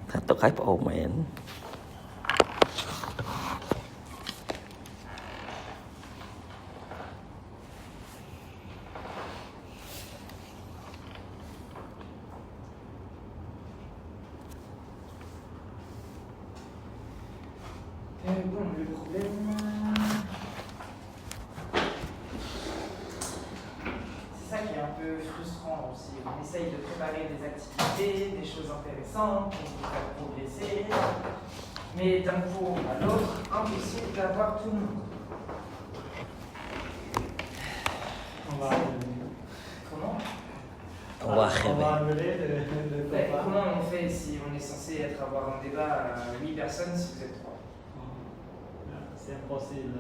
Thật tôi khái ồn mẹ. Bon, le problème, c'est ça qui est un peu frustrant aussi. On essaye de préparer des activités, des choses intéressantes, pour vous faire progresser, mais d'un coup à l'autre, impossible d'avoir tout le monde. Comment On va enlever le copain. Comment on fait si on est censé avoir un débat à 8 personnes si vous êtes 3? C'est impossible.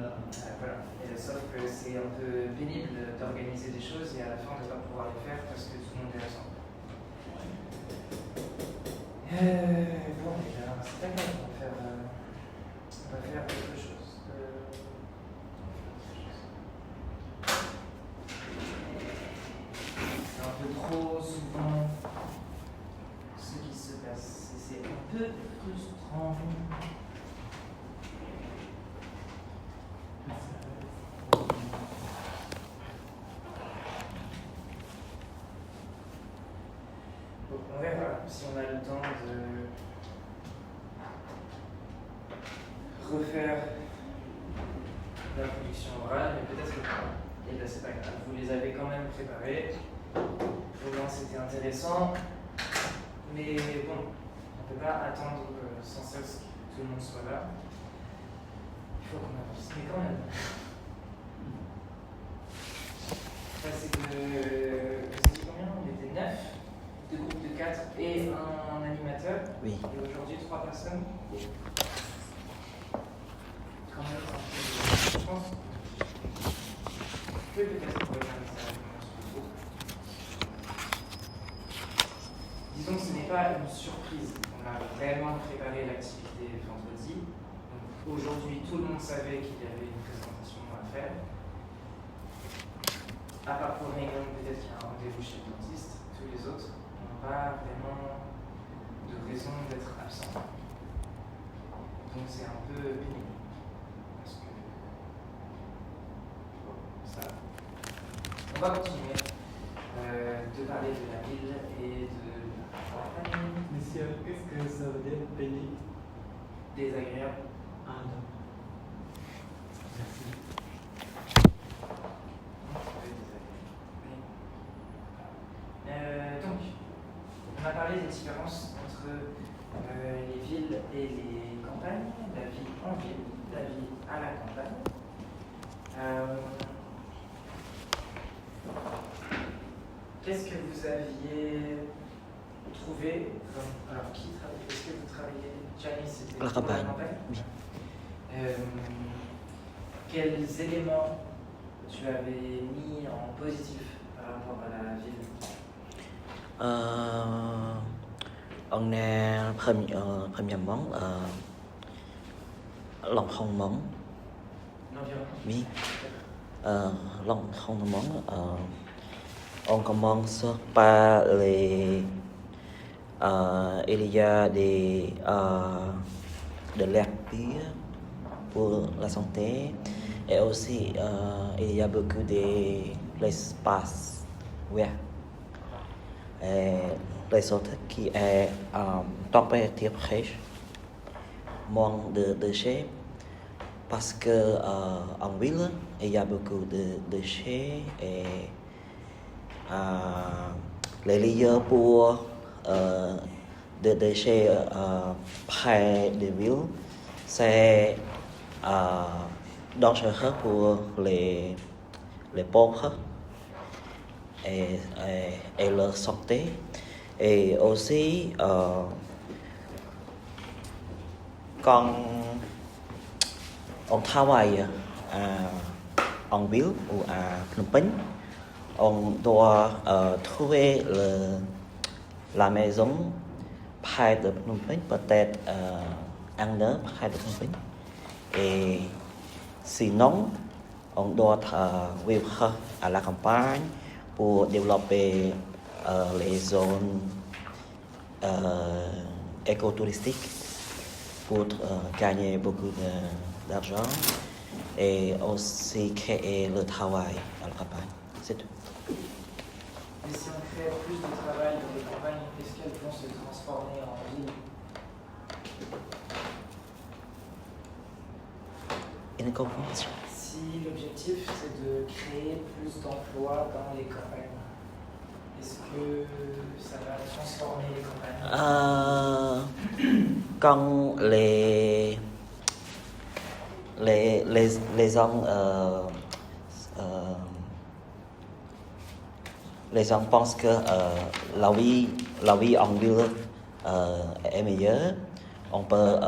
Voilà. Et sauf que c'est un peu pénible d'organiser des choses et à la fin de ne pas pouvoir les faire parce que tout le monde est absent. Bon, les gars, c'est pas grave, on va faire quelque chose. C'est un peu trop souvent ce qui se passe. C'est un peu frustrant. Donc on verra si on a le temps de refaire la production orale, mais peut-être que pas. Et là c'est pas grave, vous les avez quand même préparés. Au moins c'était intéressant. Mais bon, on ne peut pas attendre sans cesse que tout le monde soit là. Il faut qu'on avance. Mais quand même. Ça c'est que. Vous étiez combien? On était 9, deux groupes de 4 et un animateur. Oui. Et aujourd'hui 3 personnes. Quand même, je pense. Je peux peut-être envoyer un message sur le groupe. Disons que ce n'est pas une surprise. On a vraiment préparé l'activité vendredi. Donc, aujourd'hui, tout le monde savait qu'il y avait une présentation à faire. À part pour Raymond, peut-être qu'il y a un rendez-vous chez le dentiste. Tous les autres n'ont pas vraiment de raison d'être absents. Donc c'est un peu pénible. Parce que. Bon, ça. On va continuer de parler de la ville et de la campagne. Monsieur, qu'est-ce que ça veut dire pénible? Désagréable. Ah, non. Merci. Donc, on a parlé des différences entre les villes et les campagnes, la vie en ville, la vie à la campagne. Qu'est-ce que vous aviez trouvé alors, qui travaille? Est-ce que vous travaillez? Gianni, c'était La campagne. Oui. Quels éléments tu avais mis en positif par rapport à la ville? On est premièrement l'environnement. L'environnement? Oui. L'environnement. On commence par les. Il y a de l'air pur pour la santé et aussi il y a beaucoup d'espace ouverts. Et les autres qui est température fraîche, moins de déchets parce que en ville il y a beaucoup de déchets et les lieux pour de déchets près des villes c'est dangereux pour les pauvres et leur santé et aussi quand on travaille en ville ou à Phnom Penh, on doit trouver la maison près de Phnom Penh, peut-être un heure près de Phnom Penh. Et sinon, on doit vivre à la campagne pour développer les zones écotouristiques pour gagner beaucoup d'argent et aussi créer le travail à la campagne. C'est tout. Et si on crée plus de travail dans les campagnes, est-ce qu'elles vont se transformer en ville? Une compréhension. Si l'objectif c'est de créer plus d'emplois dans les campagnes, est-ce que ça va transformer les campagnes? Quand les gens pensent que la vie en ville est meilleure, on peut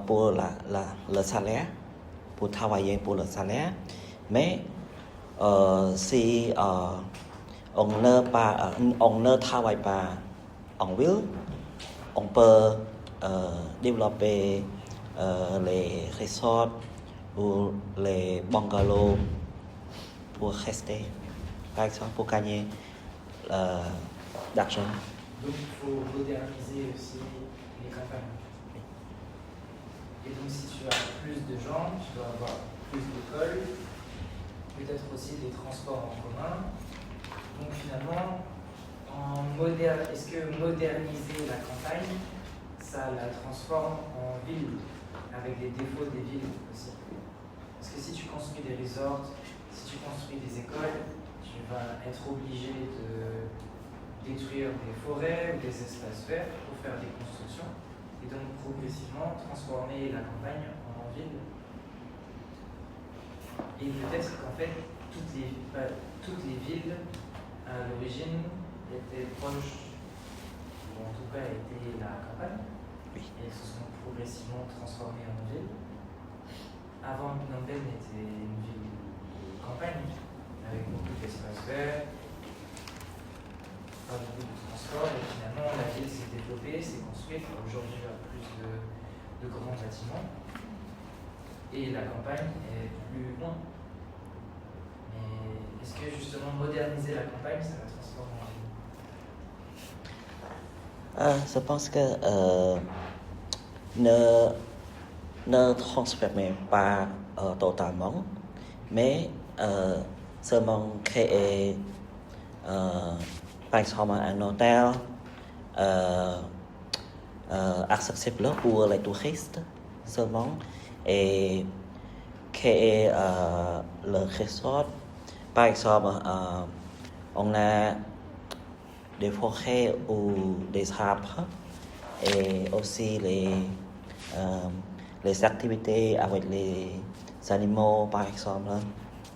pour le salaire, pour travailler pour le salaire, mais si on ne travaille pas en ville, on peut développer les resorts ou les bungalows pour rester, par exemple, pour gagner d'argent. Donc il faut moderniser aussi les campagnes. Et donc si tu as plus de gens, tu dois avoir plus d'écoles, peut-être aussi des transports en commun. Donc finalement, est-ce que moderniser la campagne, ça la transforme en ville, avec les défauts des villes aussi? Parce que si tu construis des resorts, si tu construis des écoles, tu vas être obligé de détruire des forêts ou des espaces verts pour faire des constructions et donc progressivement transformer la campagne en ville. Et peut-être qu'en fait, toutes les villes à l'origine étaient proches, ou en tout cas étaient la campagne, et se sont progressivement transformées en ville. Avant, Phnom Penh était une ville de campagne, avec beaucoup d'espaces verts, pas beaucoup de transport, et finalement la ville s'est développée, s'est construite. Aujourd'hui, il y a plus de grands bâtiments, et la campagne est plus loin. Mais est-ce que justement moderniser la campagne, ça va transformer en ville? Je pense que ne transformer pas totalement, mais seulement créer par exemple un hôtel accessible pour les touristes seulement et créer le resort. Par exemple, on a des forêts ou des arbres et aussi les activités avec les animaux par exemple,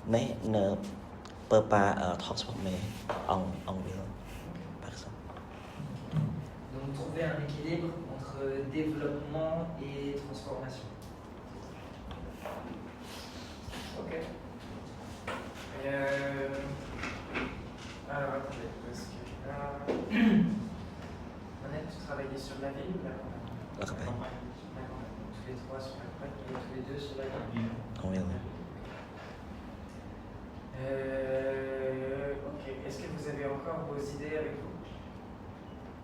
mais ne peut pas transformer en ville par exemple. Donc trouver un équilibre entre développement et transformation. Ok. Alors attendez, parce que là... Honnête, tu travaillais sur la ville ou la campagne? La campagne. D'accord. Tous les trois sur la campagne et tous les deux sur la ville? En ville. Ok. Est-ce que vous avez encore vos idées avec vous?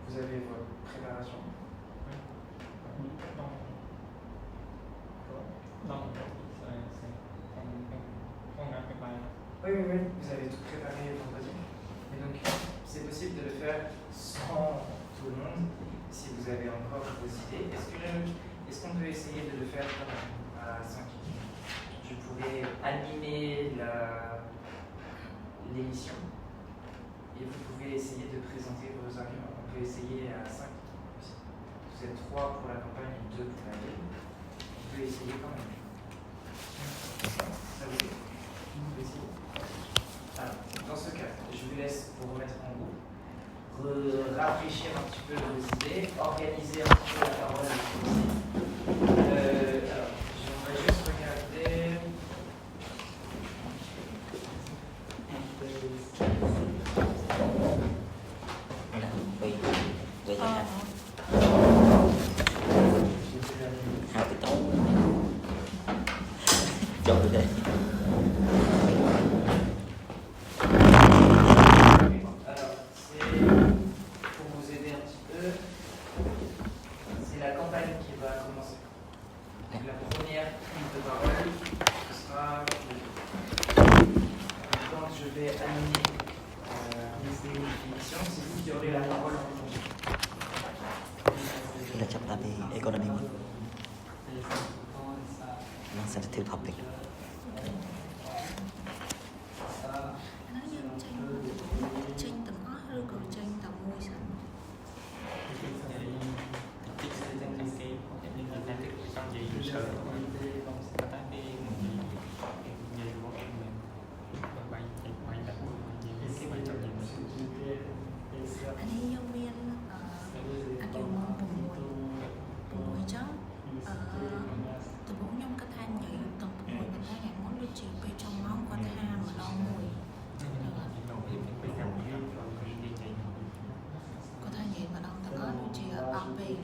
Vous avez votre préparation? Oui, vous avez tout préparé vendredi. Et donc, c'est possible de le faire sans tout le monde, si vous avez encore vos idées. Est-ce qu'on peut essayer de le faire à 5? Je pourrais animer l'émission et vous pouvez essayer de présenter vos arguments. On peut essayer à 5 aussi. Vous êtes 3 pour la campagne et 2 pour la ville. On peut essayer quand même. Ça vous dit? On peut essayer. Alors, dans ce cas, je vous laisse vous remettre en groupe, rafraîchir un petit peu vos idées, organiser un petit peu la parole aussi. Alors, j'aimerais juste regarder. Alors, ces définitions. C'est vous qui aurez la parole en premier. Kita cepat di ekonomi một. Nó sensitive topic. Nó như tranh tầm ớt rồi còn tranh tầm mùi sẵn. Anh ấy giáo viên anh dùng mong bụng mùi chắc từ bốn nhóm cách than vậy tầm mùi mình thấy ngàn món đôi chị bị trong máu qua than mà đo mùi có than vậy mà đo ta có đôi chị ở bao bì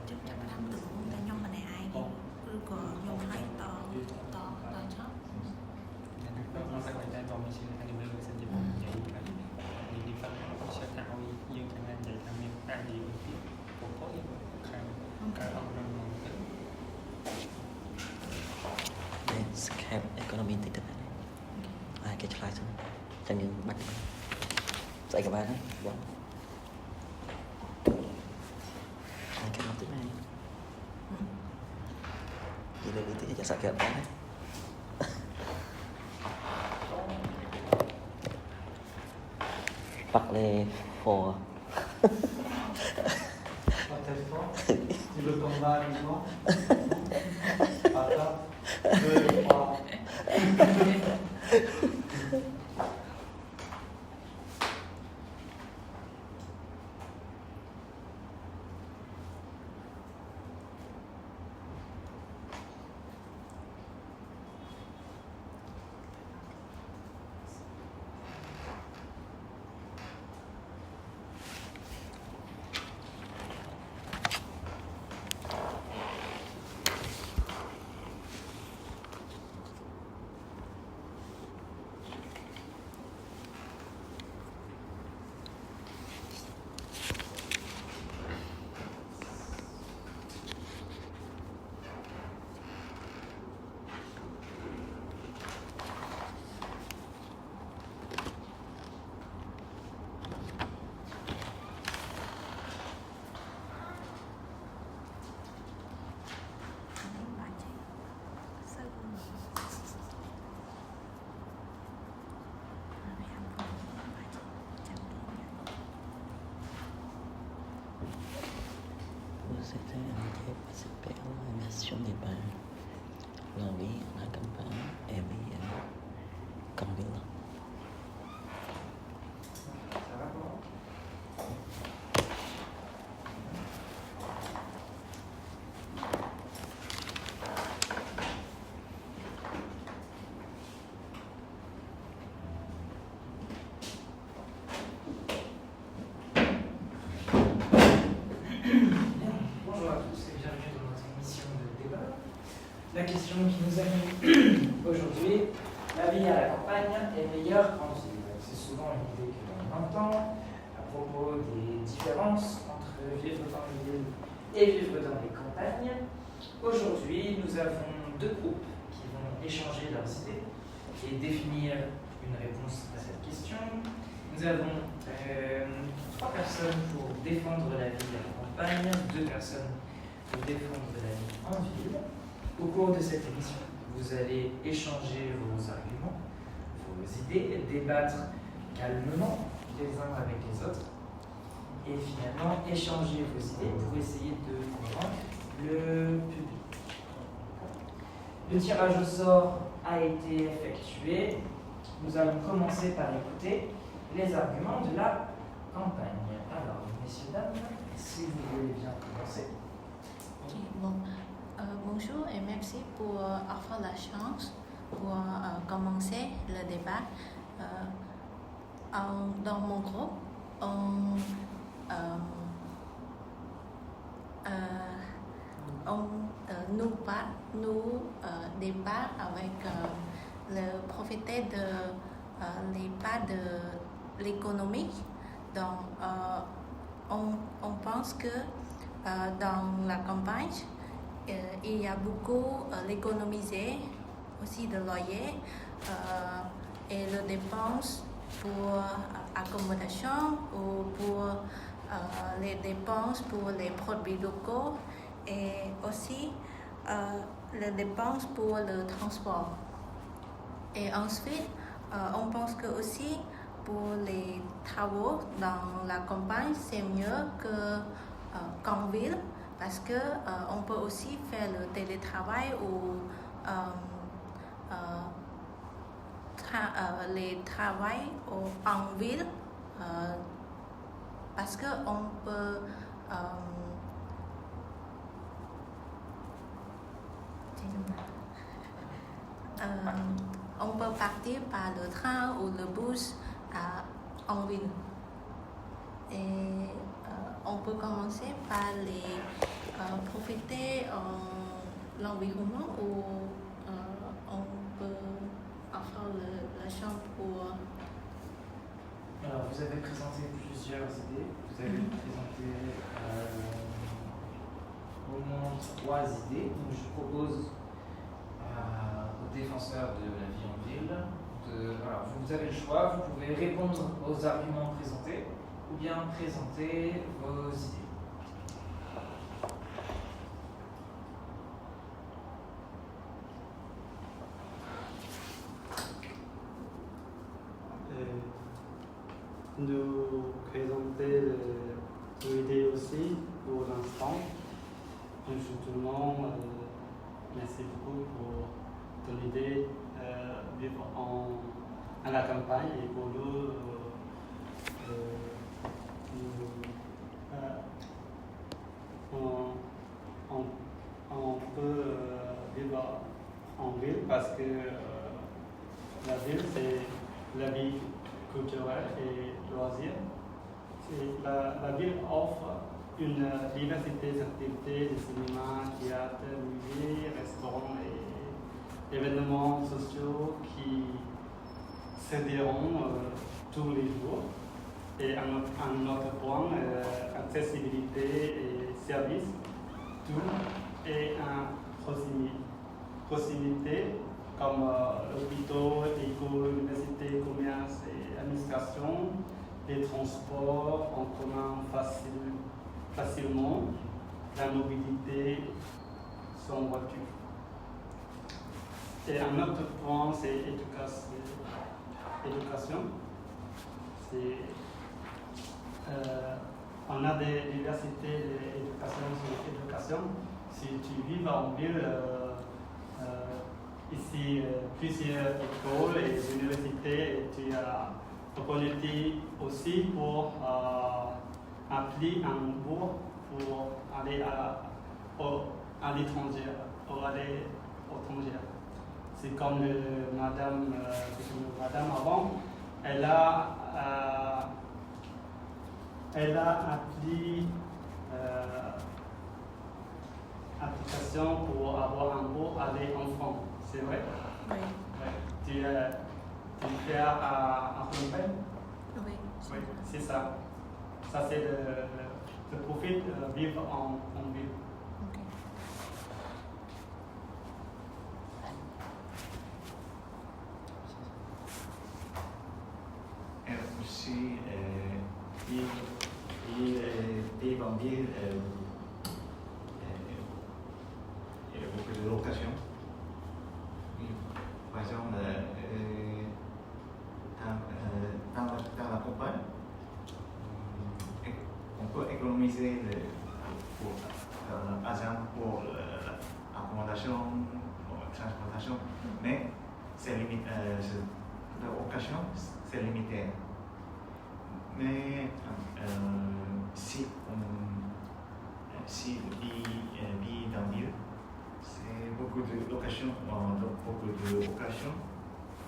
chắc chắc làm từ ta nhông mà này ai đi rồi còn nhông lấy to chót Đây, scam economy tí nữa. Ai cái slide xong. Chẳng những bắt. Dạy các bạn đấy. Vâng. Ai cái nó tí này. Chỉ là lý tí cho sợ kẹo đó đấy. Bắt lê for. Tu veux qu'on va uniquement Attends, 2, 3. Você tem que participar da missão de bar. Là vì là căn bản em bị công việc lắm. Ça va comment? Bonjour à tous et bienvenue dans notre émission de débat. La question qui nous anime aujourd'hui, la vie à la campagne est meilleure qu'en ville. C'est souvent une idée que l'on entend à propos des différences entre vivre dans les villes et vivre dans les campagnes. Aujourd'hui, nous avons deux groupes qui vont échanger leurs idées et définir une réponse à cette question. Nous avons 3 personnes pour défendre la vie à la campagne, 2 personnes pour défendre la vie en ville. Au cours de cette émission, vous allez échanger vos arguments, vos idées, débattre calmement les uns avec les autres et finalement échanger vos idées pour essayer de convaincre le public. Le tirage au sort a été effectué. Nous allons commencer par écouter les arguments de la campagne. Alors, messieurs, dames, si vous voulez bien commencer. Bon, bonjour et merci pour avoir la chance pour commencer le débat. Dans mon groupe, nous débat avec le propriétaire de l'EHPAD de l'économie. Donc, on pense que dans la campagne, il y a beaucoup l'économiser aussi de loyer et le dépense pour accommodation ou pour les dépenses pour les produits locaux et aussi les dépenses pour le transport. Et ensuite, on pense que aussi pour les travaux dans la campagne, c'est mieux qu'en ville parce que on peut aussi faire le télétravail ou les travails en ville parce que on peut partir par le train ou le bus en ville. Et on peut commencer par les profiter en l'environnement ou on peut avoir la chambre pour... Alors, vous avez présenté plusieurs idées. Vous avez présenté au moins 3 idées. Donc, je propose aux défenseurs de la vie en ville alors, vous avez le choix. Vous pouvez répondre aux arguments présentés ou bien présenter vos idées. Nous présenter nos idées aussi pour l'instant. Justement, merci beaucoup pour ton idée vivre à la campagne et pour nous, on peut vivre en ville parce que la ville c'est la vie culturelle et loisirs. La ville offre une diversité d'activités, de cinéma, théâtre, musée, restaurants et événements sociaux qui se déroulent tous les jours. Et un autre point, accessibilité et services, tout est en proximité comme hôpitaux, écoles, universités, commerce et administration, les transports en commun facilement, la mobilité sans voiture. Et un autre point, c'est éducation. On a des diversités d'éducation. Si tu vis en ville, ici, plusieurs écoles et universités, et tu as l'opportunité aussi pour appeler un bourg pour aller à l'étranger, C'est comme madame avant, elle a appelé application pour avoir un bourg aller en France. C'est vrai? Oui. Tu fais à Phnom Penh? Oui. Oui, c'est ça. Ça, c'est le profit de vivre en ville. Okay. Aussi, vivre en ville, il y a beaucoup de locations. Par exemple, dans la campagne, on peut économiser par exemple pour l'accommodation, la transportation, mais c'est limité, la location, c'est limité. Mais si vit dans ville, c'est beaucoup de locations,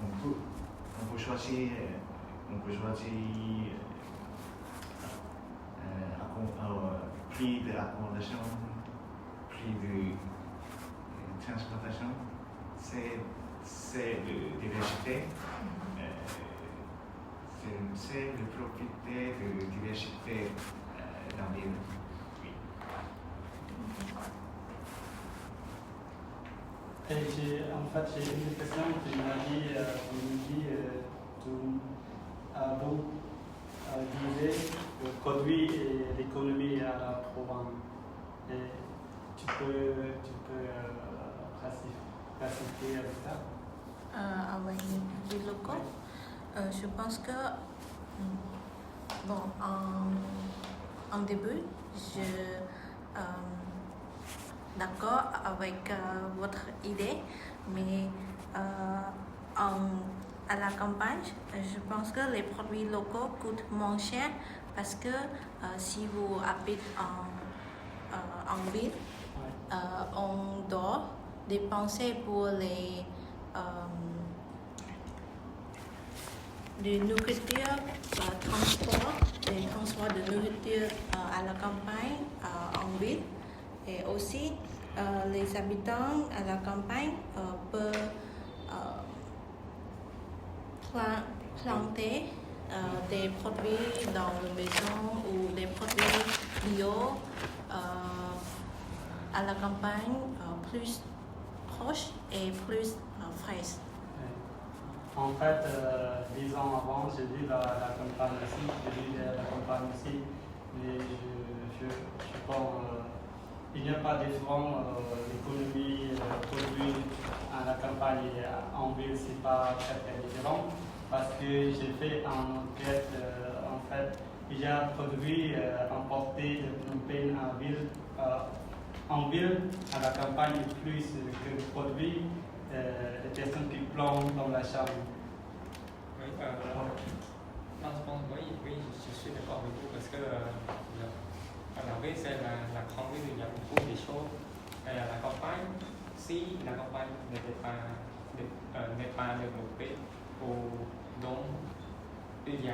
on peut choisir prix de l'accommodation, prix de transportation, c'est de diversité. C'est de profiter de diversité dans la ville. Oui. Et j'ai une question qui m'a dit, vous disiez le produit et l'économie à la Provence. Et tu peux classifier avec ça? Avec les produits locaux, je pense que bon, en début, je d'accord avec votre idée, mais à la campagne, je pense que les produits locaux coûtent moins cher parce que si vous habitez en ville, on doit dépenser pour les nourriture, les transports de nourriture à la campagne, en ville. Et aussi, les habitants à la campagne peuvent planter des produits dans la maison ou des produits bio à la campagne plus proches et plus frais. En fait, 10 ans avant, j'ai vu la campagne aussi, mais je pense il n'y a pas de différence. L'économie produit à la campagne et en ville, c'est pas très différent, parce que j'ai fait une enquête. En fait, il y a produits importés de Phnom Penh en ville, à la campagne, plus que le produit des personnes qui plantent dans la charge. Oui, non, je pense, oui, je suis d'accord avec vous parce que à la ville, c'est la grande ville, il y a beaucoup de choses. Et à la campagne, si la campagne n'est pas développée, donc il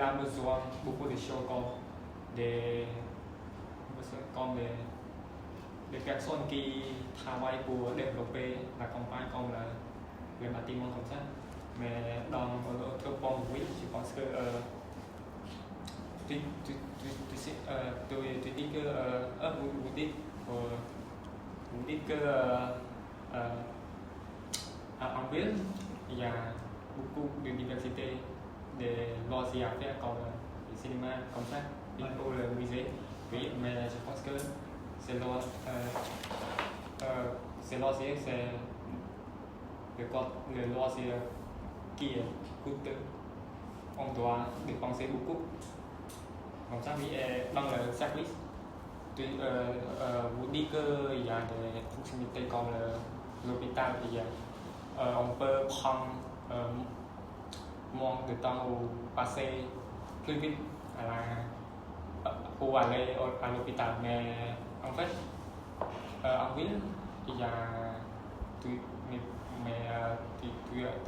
a besoin de beaucoup de choses comme des personnes qui travaillent pour développer la campagne comme les bâtiments comme ça. Mais dans notre point de vue, je pense que tu dis que vous dites que en ville, il y a beaucoup de diversité de loisirs à faire comme le cinéma comme ça, ou le musée. Oui, mais je pense que ces loisirs, c'est le loisir qui est coûteux. On doit dépenser beaucoup. Comme ça, oui, dans le service, vous dites qu'il y a des proximités comme l'hôpital, on peut prendre moins de temps ou passer plus vite pour aller à l'hôpital. Mais en fait, en ville, il y a tu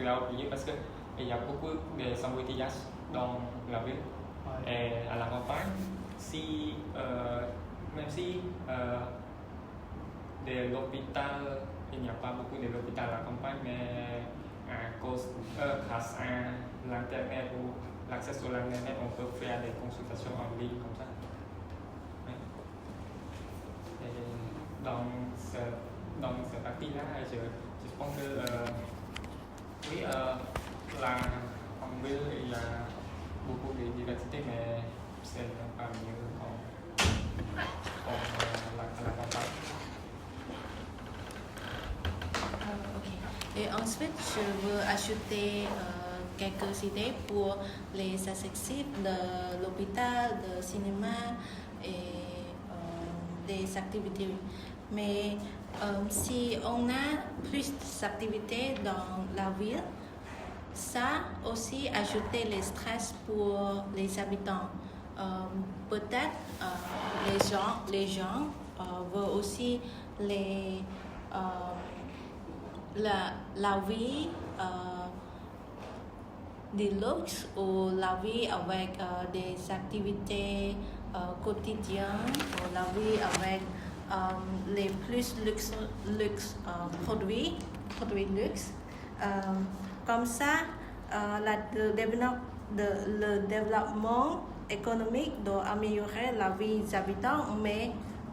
as oublié parce qu'il y a beaucoup de embouteillages dans la ville. Ouais. Et à la campagne, même si de l'hôpital, il n'y a pas beaucoup de l'hôpital à la campagne, mais grâce à l'internet ou l'accès sur l'internet, on peut faire des consultations en ligne comme ça. Ouais. Et dans cette partie-là, je pense que oui, en ville, il y a beaucoup de diversité, mais c'est pas mieux comme la campagne. Ok. Et ensuite, je veux ajouter quelques idées pour les accessibles de l'hôpital, de cinéma et des activités. Mais si on a plus d'activités dans la ville, ça aussi ajouter les stress pour les habitants. Peut-être les gens veulent aussi la vie deluxe ou la vie avec des activités quotidiennes ou la vie avec les plus produits luxe. Comme ça, le développement économique doit améliorer la vie des habitants, mais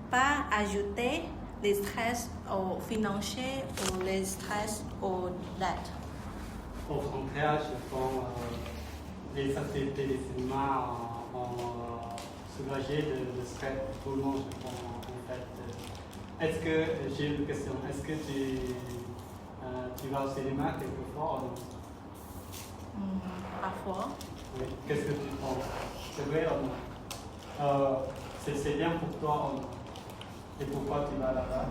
pas ajouter les stress financiers ou les stress aux dettes. Au contraire, je pense les activités de cinéma ont soulagé le stress de tout le monde, je pense, en fait. Est-ce que, j'ai une question, est-ce que tu vas au cinéma quelquefois ou non? Parfois. Oui. Qu'est-ce que tu penses? C'est vrai ou non? C'est bien pour toi ou non? Et pourquoi tu vas là-bas?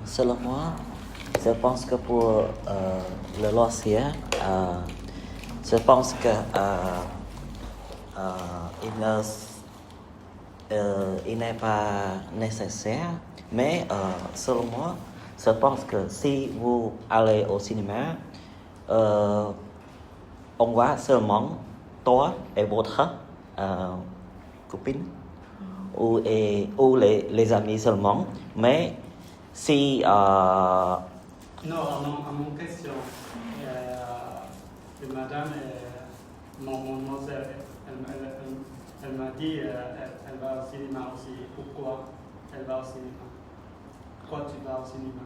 Selon moi, je pense que pour le loisir, je pense que il n'est pas nécessaire, mais selon moi, je pense que si vous allez au cinéma, on voit seulement toi et votre copine ou les amis seulement, mais si Non, à mon question, madame, mademoiselle, elle m'a dit elle va au cinéma aussi. Pourquoi elle va au cinéma? Pourquoi tu vas au cinéma?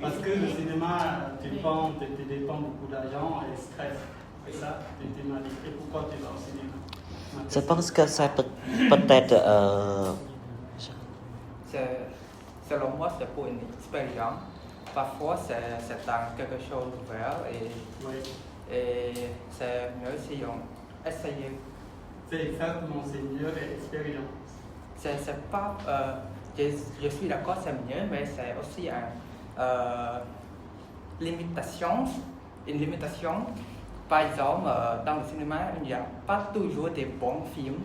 Parce que le cinéma, tu dépenses beaucoup d'argent et stress. C'est ça, tu m'as dit. Et pourquoi tu vas au cinéma? je pense que ça peut-être selon moi, c'est pour une expérience. Parfois, c'est dans quelque chose de nouvel et c'est mieux si on essaye. C'est exactement, c'est mieux l'expérience. C'est pas, je suis d'accord, c'est mieux, mais c'est aussi une limitation. Par exemple, dans le cinéma, il n'y a pas toujours des bons films.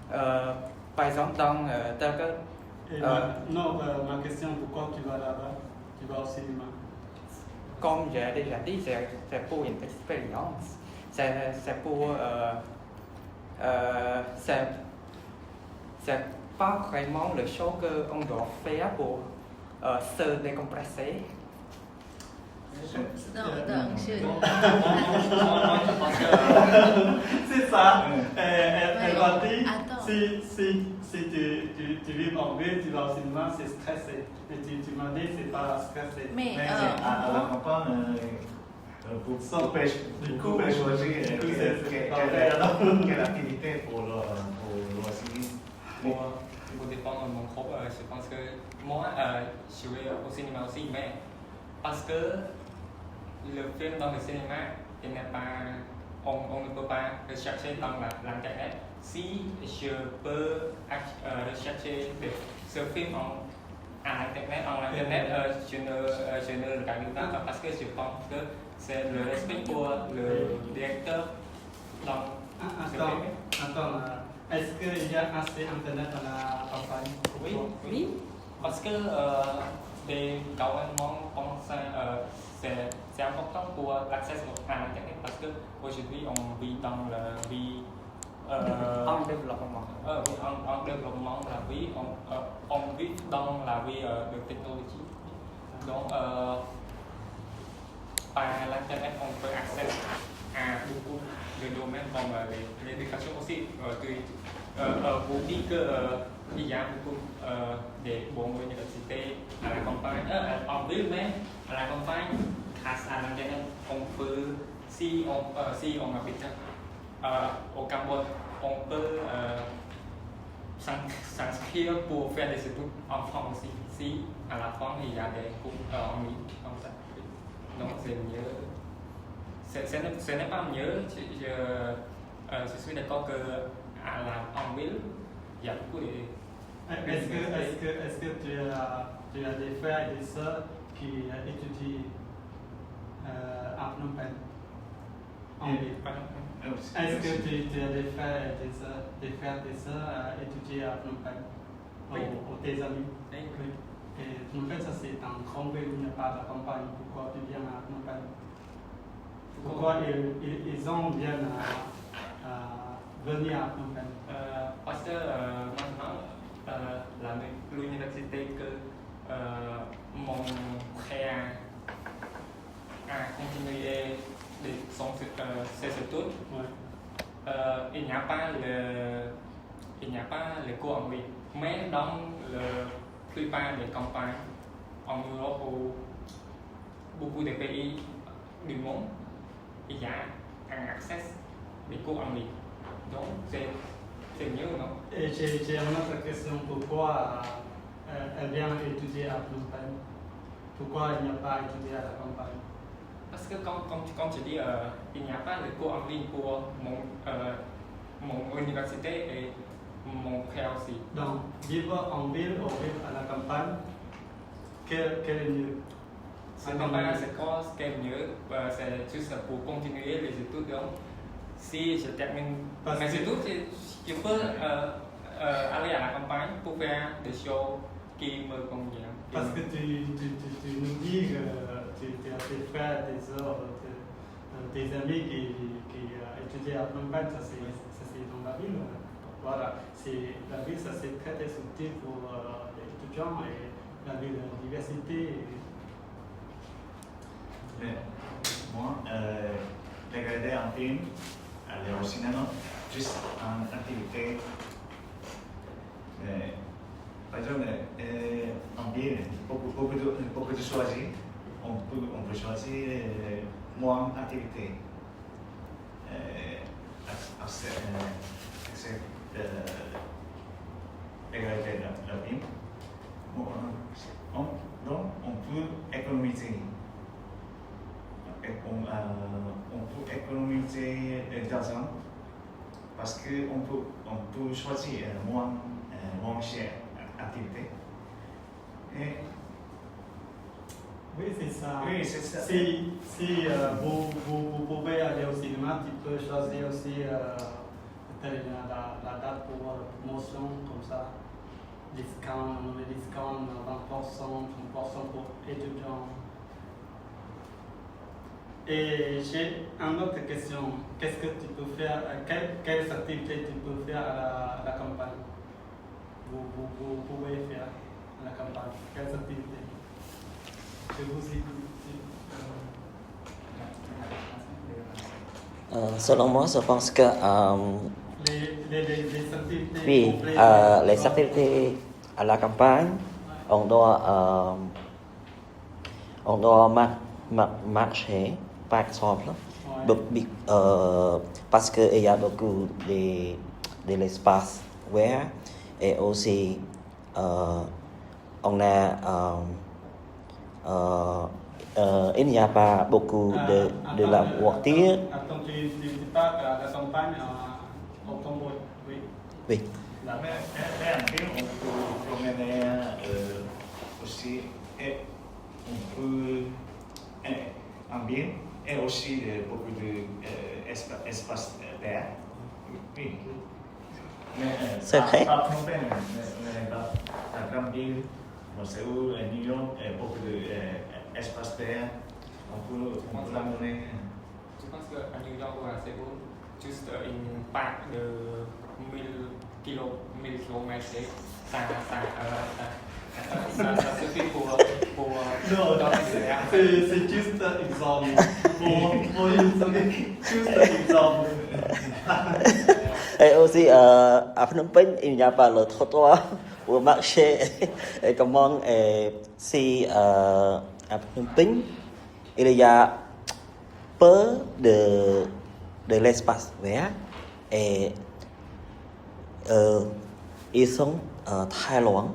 Par exemple, dans tel que ma question, pourquoi tu vas là-bas? Tu vas au cinéma? Comme j'ai déjà dit, c'est pour une expérience. C'est pour... c'est pas vraiment le show qu'on doit faire pour se décompresser. C'est ça. Elle m'a dit, si tu vis en ville, tu vas au cinéma, c'est stressé. Et tu m'as dit, c'est pas stressé. Mais à la campagne, pour choisir quelle activité pour le cinéma. Pour dépendre de mon groupe, je pense que moi, je vais au cinéma aussi, mais parce que le film dans le cinéma, il n'est pas, on ne peut pas rechercher dans l'internet. Si je peux rechercher ce film à l'internet, je ne le regarde pas parce que je pense que c'est le respect pour le directeur dans ce film. Attends, est-ce qu'il y a assez internet dans la campagne? Oui, parce que les gouvernements pensent c'est important pour l'accès à l'internet parce qu'aujourd'hui on vit dans la vie En développement. En développement de la vie, on vit dans la vie de technologie. Donc par l'internet on peut accéder à beaucoup de domaines comme l'éducation aussi. Vous dites qu'il y a beaucoup de bonnes universités à la campagne, en ville, mais à la campagne, grâce à l'internet, on peut, si on habite au Cambodge, on peut s'inscrire pour faire des études en France aussi. Si à la fin il y a des cours en ligne comme ça. Donc c'est mieux. Ce n'est pas mieux. Je suis d'accord que en ville, il y a beaucoup de. Est-ce que tu as des frères et des sœurs qui étudient à Phnom Penh en ville? Est-ce que tu as des frères et des sœurs à étudier à Phnom Penh? tes amis. Đấy. Oui. Et Phnom Penh, ça c'est en Colombie, il n'y a pas de campagne. Pourquoi tu viens à Phnom Penh? Pourquoi ils ont bien venir à Phnom Penh? Parce que maintenant, l'université que mon frère a continué ses études, Ouais. Il n'y a pas les cours anglais. Mais dans la plupart des campagnes en Europe ou beaucoup de pays du monde, il y a un accès des cours anglais. Donc c'est mieux, non? Et j'ai une autre question. Pourquoi elle vient étudier à Phnom Penh? Pourquoi il n'y a pas étudié à la campagne? Parce que comme tu dis, il n'y a pas de cours en ligne pour mon université et mon frère aussi. Donc, vivre en ville ou vivre à la campagne, quel est mieux? C'est pas ce qui est mieux, c'est juste pour continuer les études. Donc, si je termine mes études, je peux aller à la campagne pour faire des choses qui me conviennent. Parce que tu nous dis que tu as tes frères, tes soeurs, tes amis qui étudient à Phnom Penh, ça c'est dans la ville. Voilà, la ville, ça c'est très très subtil pour les étudiants et la ville de l'université. Moi, regarder un film, aller au cinéma, juste une activité. Par exemple, en ville, beaucoup de choisir. On peut choisir moins d'activités. Regarder le film. Donc, on peut économiser. On peut économiser de l'argent parce qu'on peut choisir moins cher activité. Et Oui, c'est ça. oui, c'est ça. Si vous pouvez aller au cinéma, tu peux choisir aussi la date pour la promotion, comme ça. Discount, 20%, 30% pour étudiants. Et j'ai une autre question. Qu'est-ce que tu peux faire, quelles activités tu peux faire à la campagne? Vous pouvez faire à la campagne. Quelles activités? Je vous écoute. Selon moi, je pense que Les activités. oui, complètes, les activités à la campagne, on doit marcher, par exemple, parce qu'il y a beaucoup l'espace vert et aussi il n'y a pas beaucoup de la voiture. Attends, tu parles à la campagne automobile, oui. Oui. Mais en film, on peut promener aussi, et on peut en ville, et aussi beaucoup d'espace vert. Oui. C'est vrai. Pas Phnom Penh, mais la grande ville, Séoul, New York, beaucoup d'espace vert. On peut l'amener. Je pense qu'à New York ou à Séoul, juste une parc de 1000 km, ça suffit pour Non, c'est juste un exemple. Pour juste un exemple. Et aussi à Phnom Penh, il n'y a pas le trottoir pour marcher. Et comment si à Phnom Penh, il y a peu de l'espace vert et ils sont très loin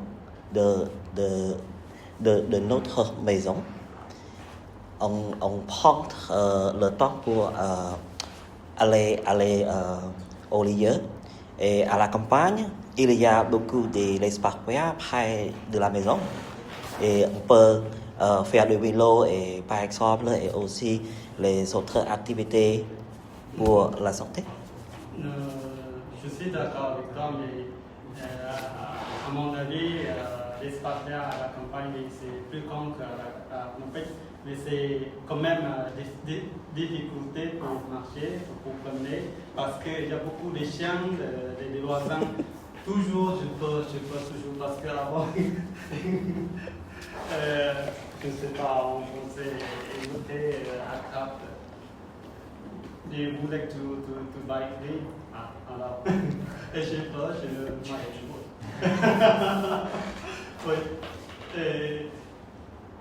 de notre maison. On prend le temps pour aller au lieu. Et à la campagne, il y a beaucoup d'espace vert près de la maison. Et on peut faire du vélo et par exemple et aussi les autres activités pour la santé. Je suis d'accord avec toi, mais en mon avis, l'espace vert à la campagne, c'est plus grand qu'à Phnom Penh, mais c'est quand même des difficultés pour marcher, pour promener, parce qu'il y a beaucoup de chiens, des voisins. Toujours, je peux toujours, parce qu'avant, je ne sais pas, on pensait écouter, attrape. They would like to buy me. Alors, et je sais pas, je oui.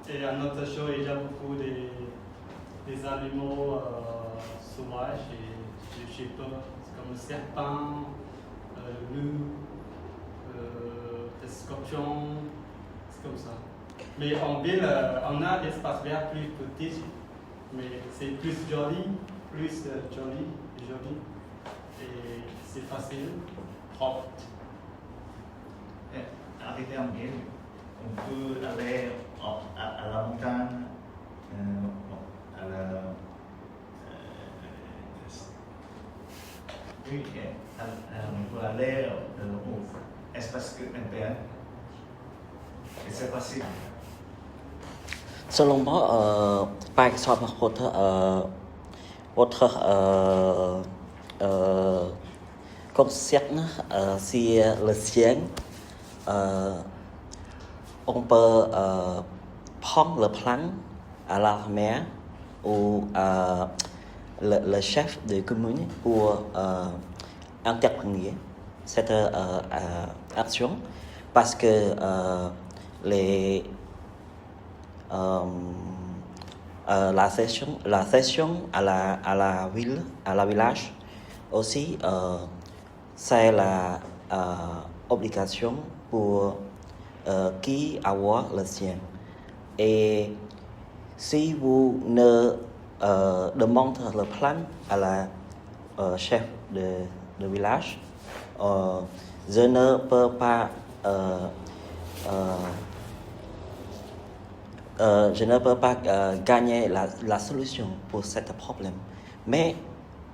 Et à notre show, il y a beaucoup des animaux sauvages, et je sais pas, comme le serpent, le loup, des scorpions, c'est comme ça. Mais en ville, on a des espaces verts plus petits, mais c'est plus joli. Et c'est facile, propre. Avec un guide, on peut aller à la montagne, à la... oui, on peut aller au espace européen. Et c'est facile. Selon moi, par exemple, votre concerne si le chien, on peut prendre le plan à la mer ou le chef de commune pour intervenir cette action parce que la session à la ville, à la village aussi, c'est la obligation pour qui avoir le chien. Et si vous ne demandez le plan à la chef de village, je ne peux pas gagner la solution pour ce problème. Mais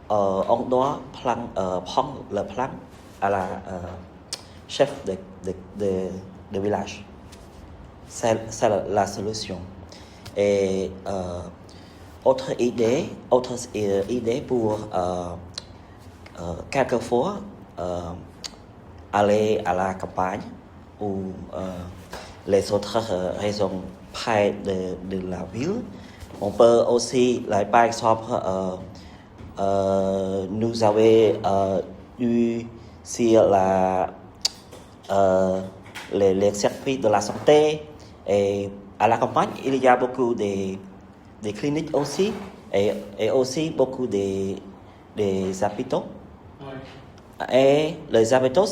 on doit prendre le plan à la chef de village. C'est la solution. Et autre idée pour quelquefois aller à la campagne ou les autres raisons près de la ville. On peut aussi, par exemple, nous avons eu sur les circuits de la santé et à la campagne, il y a beaucoup de cliniques aussi et aussi beaucoup des hôpitaux. Oui. Et les hôpitaux,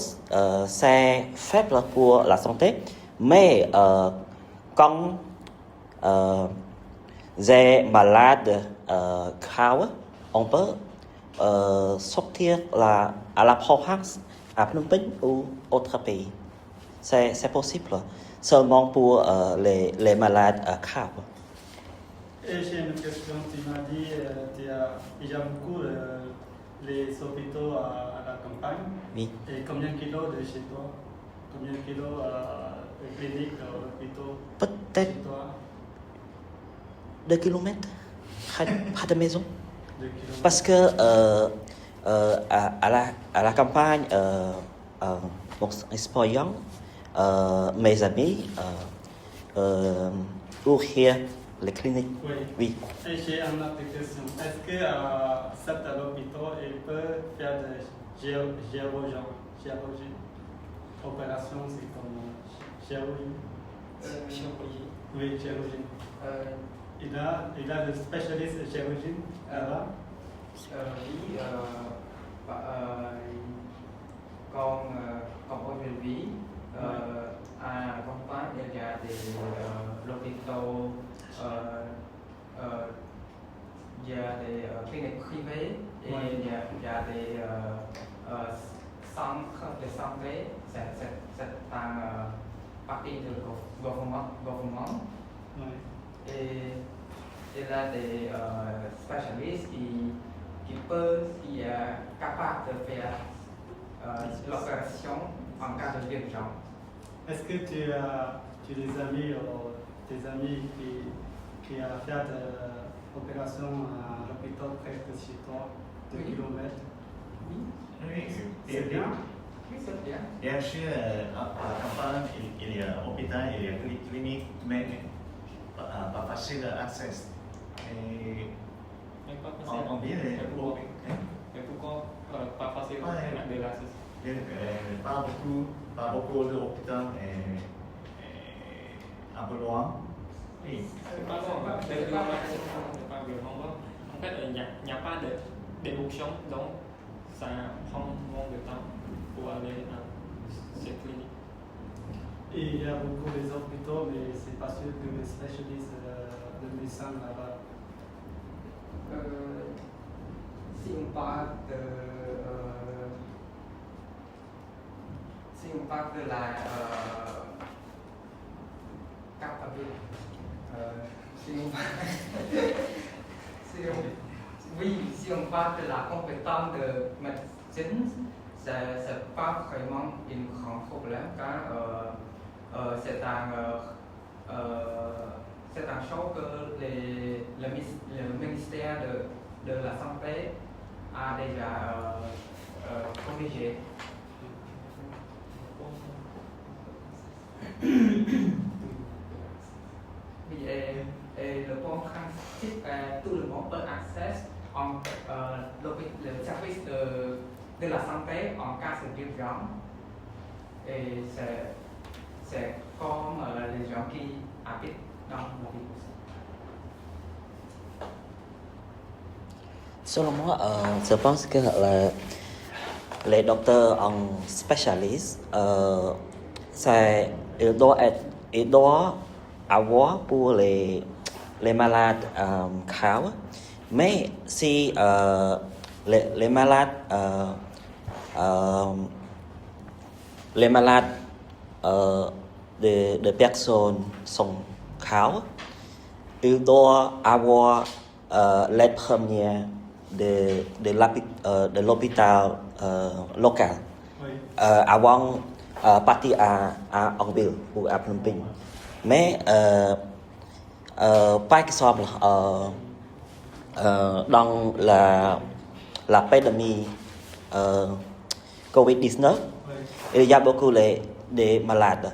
c'est faible pour la santé, mais quand des malades graves, on peut sortir à la province, à Phnom Penh ou autre pays. C'est possible, seulement pour les malades graves. Et j'ai une question, tu m'as dit il y a beaucoup les hôpitaux à la campagne. Oui. Et combien de kilos de chez toi? Combien de kilos de cliniques, d'hôpitaux? Peut-être 2 kilomètres près de maison. Parce que à la campagne, mon expérience, mes amis ouvrir les cliniques. Oui. Et j'ai une autre question. Est-ce que cet hôpital il peut faire de chirurgie? Opération, c'est comme chirurgie. Chirurgie. Oui, chirurgie. Il a le spécialiste de chirurgie là-bas. Oui, comme aujourd'hui, à la campagne, il y a des hôpitaux, il y a des cliniques privées et il y a des centres de santé. C'est un parti de gouvernement. Oui. Et il y a des spécialistes qui est capable de faire l'opération en cas d'urgence. Est-ce que tu as des amis qui a fait l'opération à l'hôpital près de chez toi, 2 kilomètres? Oui, C'est bien. Oui, c'est bien. Bien sûr, à la campagne, il y a hôpital, il y a clinique, mais pas facile d'accès. Et Mais pas en facile. ville, Mais pourquoi pas facile de l'accès? pas beaucoup d'hôpitaux un peu loin. Oui. C'est pas loin, 2 kilomètres, c'est pas vraiment loin. En fait, il n'y a pas de déduction, donc ça prend moins de temps pour aller à cette clinique. Il y a beaucoup des hôpitaux, mais c'est pas sûr que les spécialistes de médecins là-bas. Si on parle de la capacité, si on parle de la compétence de médecine, c'est pas vraiment un grand problème car c'est un chose que le ministère de la Santé a déjà corrigé. Et le bon principe est tout le monde peut accéder le service de la santé en cas d'urgence. Et c'est comme les gens qui habitent dans la ville. Selon moi, je pense que les docteurs en spécialiste, il doit avoir pour les malades graves. Mais si les malades de personnes sont graves, il doit avoir l'aide première de l'hôpital local avant partir en ville ou à Phnom Penh. Mais par exemple, dans la pandémie Covid-19, il y a beaucoup de malades.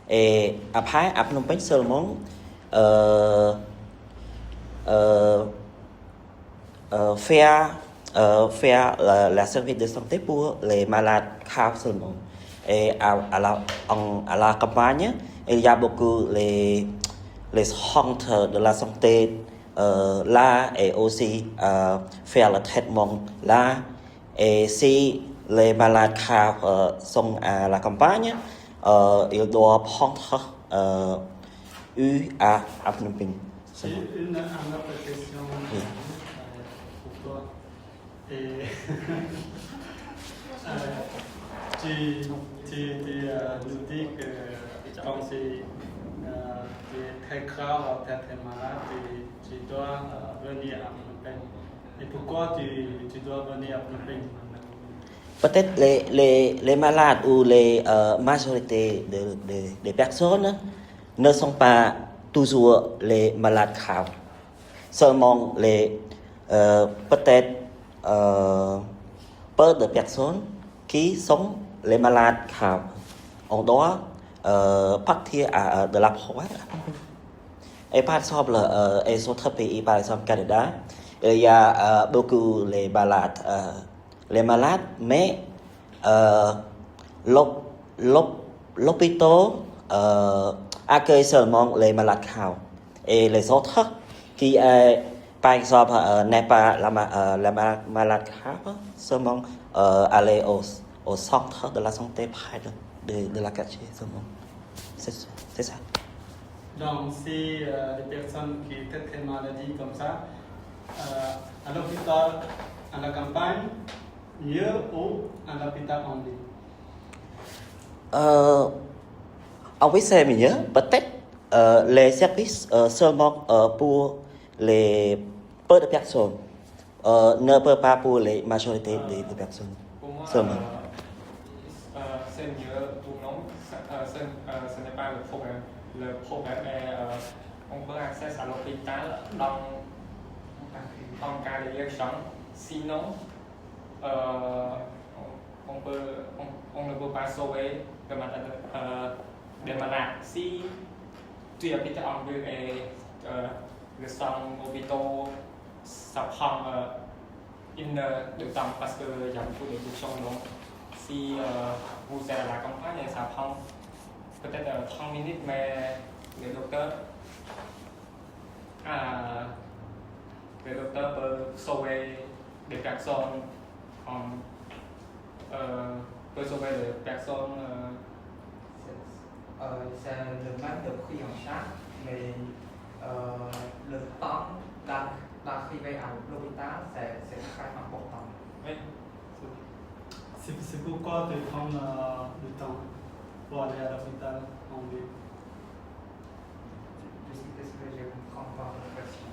Et après, à Phnom Penh seulement, faire la service de santé pour les malades graves seulement. Et à la campagne, il y a beaucoup les centres de la santé là et aussi faire le traitement là. Et si les malades graves sont à la campagne, ils doivent prendre à Phnom Penh. J'ai une autre question pour toi. Et tu nous dis que quand tu es très grave ou tu es très malade, tu dois venir à Phnom Penh. Et pourquoi tu dois venir à Phnom Penh? Peut-être les malades ou les majorités des personnes ne sont pas toujours les malades graves. Seulement peut-être peu de personnes qui sont les malades graves. On doit partir de la province. Et par exemple, les autres pays, par exemple Canada, il y a beaucoup les malades, mais l'hôpital accueille seulement les malades graves. Et les autres qui, par exemple, n'est pas la malade grave, seulement aller au centre de la santé près de la quartier seulement. C'est ça. Donc, si les personnes qui ont très maladie comme ça, à l'hôpital, à la campagne, mieux ou à l'hôpital en ville? On va essayer mieux. Peut-être les services seulement pour les peu de personnes, ne peut pas pour les majorités des personnes. Pour moi, Seulement. c'est mieux pour nous, accès à l'hôpital dans cas d'urgence. Sinon, on ne peut pas sauver des malades. Si tu habites en ville et le centre hôpital, ça prend une heure de temps parce qu'il y a beaucoup de bouchons. Donc, si vous êtes à la campagne, ça prend peut-être 30 minutes, mais le docteur peut sauver des personnes, peut sauver des personnes. C'est le même de pris en charge, mais le temps d'arriver à l'hôpital, c'est très important. Oui. C'est pourquoi tu prends le temps pour aller à l'hôpital en ville. Est-ce que je comprends pas la question?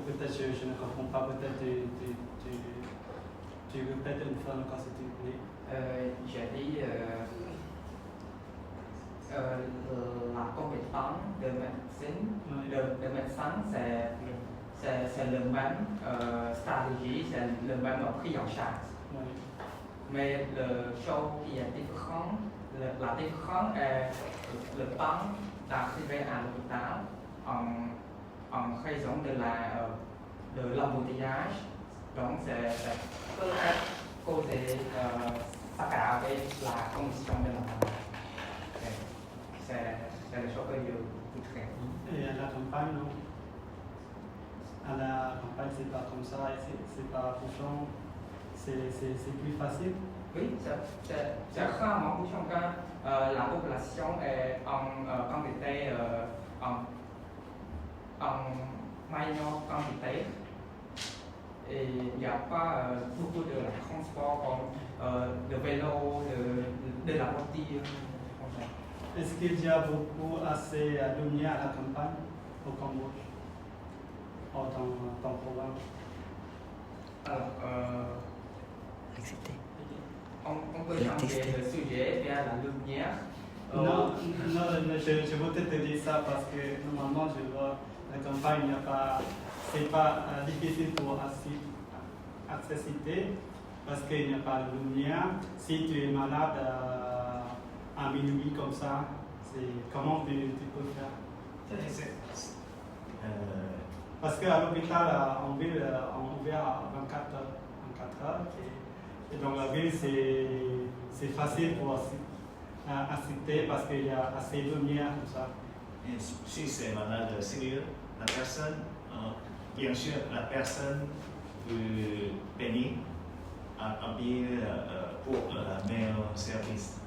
Peut-être je ne comprends pas, peut-être tu répètes une fois encore s'il te plaît. J'ai dit la compétence de médecine, de médecin, c'est le même stratégie, c'est le même pris en charge. Oui. Mais le chose qui est différent, la différence est le temps d'arriver à l'hôpital en raison de l'embouteillage. Donc, c'est peut être causé aggraver la condition de la maladie. C'est le chose que je voudrais dire. Et à la campagne, non? À la campagne, c'est pas comme ça, c'est pas bouchon, c'est plus facile. Oui, c'est rarement bouchon quand la population est en quantité, en majeure quantité. Et il n'y a pas beaucoup de transport comme de vélo, de la voiture. Est-ce qu'il y a beaucoup assez de lumière à la campagne au Cambodge? Ou dans ton programme? Alors, Accepté. on peut changer le sujet vers la lumière. Non, je voulais te dire ça parce que normalement, je vois la campagne, c'est pas difficile pour accessibilité parce qu'il n'y a pas de lumière. Si tu es malade à minuit comme ça, comment tu peux faire? Parce qu'à l'hôpital, en ville, on ouvre à 24 heures. Et dans la ville, c'est facile pour assister parce qu'il y a assez de lumière comme ça. Et si c'est malade sérieux, la personne, bien sûr, la personne peut venir à payer pour le meilleur service.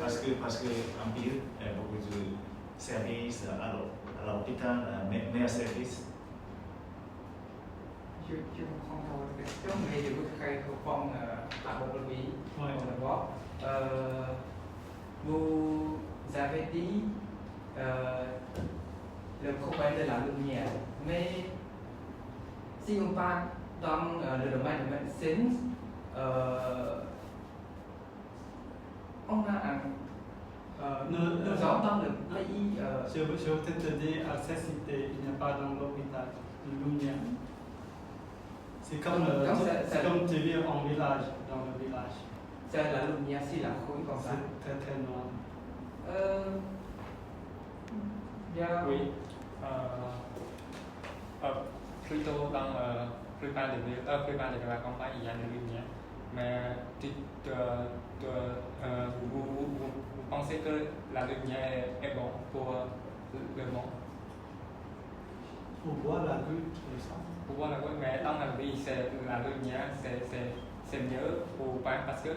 Parce que en ville, il y a beaucoup de services à l'hôpital, meilleur service. Je comprends pas votre question, mais je voudrais répondre à votre vie. Ouais. D'abord, vous avez dit le problème de la lumière, mais si on parle dans le domaine de médecine, on a nous sommes dans le pays. Je veux te dire, accessibilité, il n'y a pas dans l'hôpital de lumière. C'est comme tu vis en village, dans le village. C'est la lumière, si la rue comme ça. C'est très noir. Bien. Oui. Plutôt dans plupart de la campagne, il y a des lumières. Mais vous pensez que la lumière est bonne pour le monde? Pour voir la rue, comme ça. Pour voir la rue, mais dans la vie, la lumière, c'est mieux pour pas parce que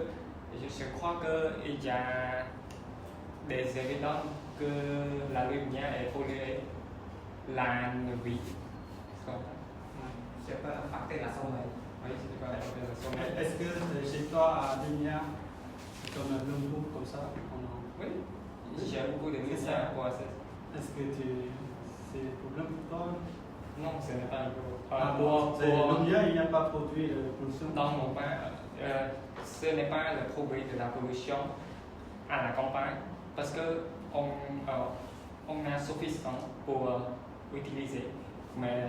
je crois qu'il y a des évidences que la lumière est polluée la nuit. Je peux impacter la sommeil. Oui, c'est pas la sommeil. Est-ce que chez toi, à lumière, c'est comme un lumbu, comme ça? Oui, j'ai beaucoup de lumière pour ça. Est-ce que c'est un problème pour toi? Non, ce n'est pas un Ah, problème. pour lumière, il n'y a pas produit de pollution? Dans mon pain, ce n'est pas le problème de la pollution à la campagne parce que on suffisant pour utiliser, mais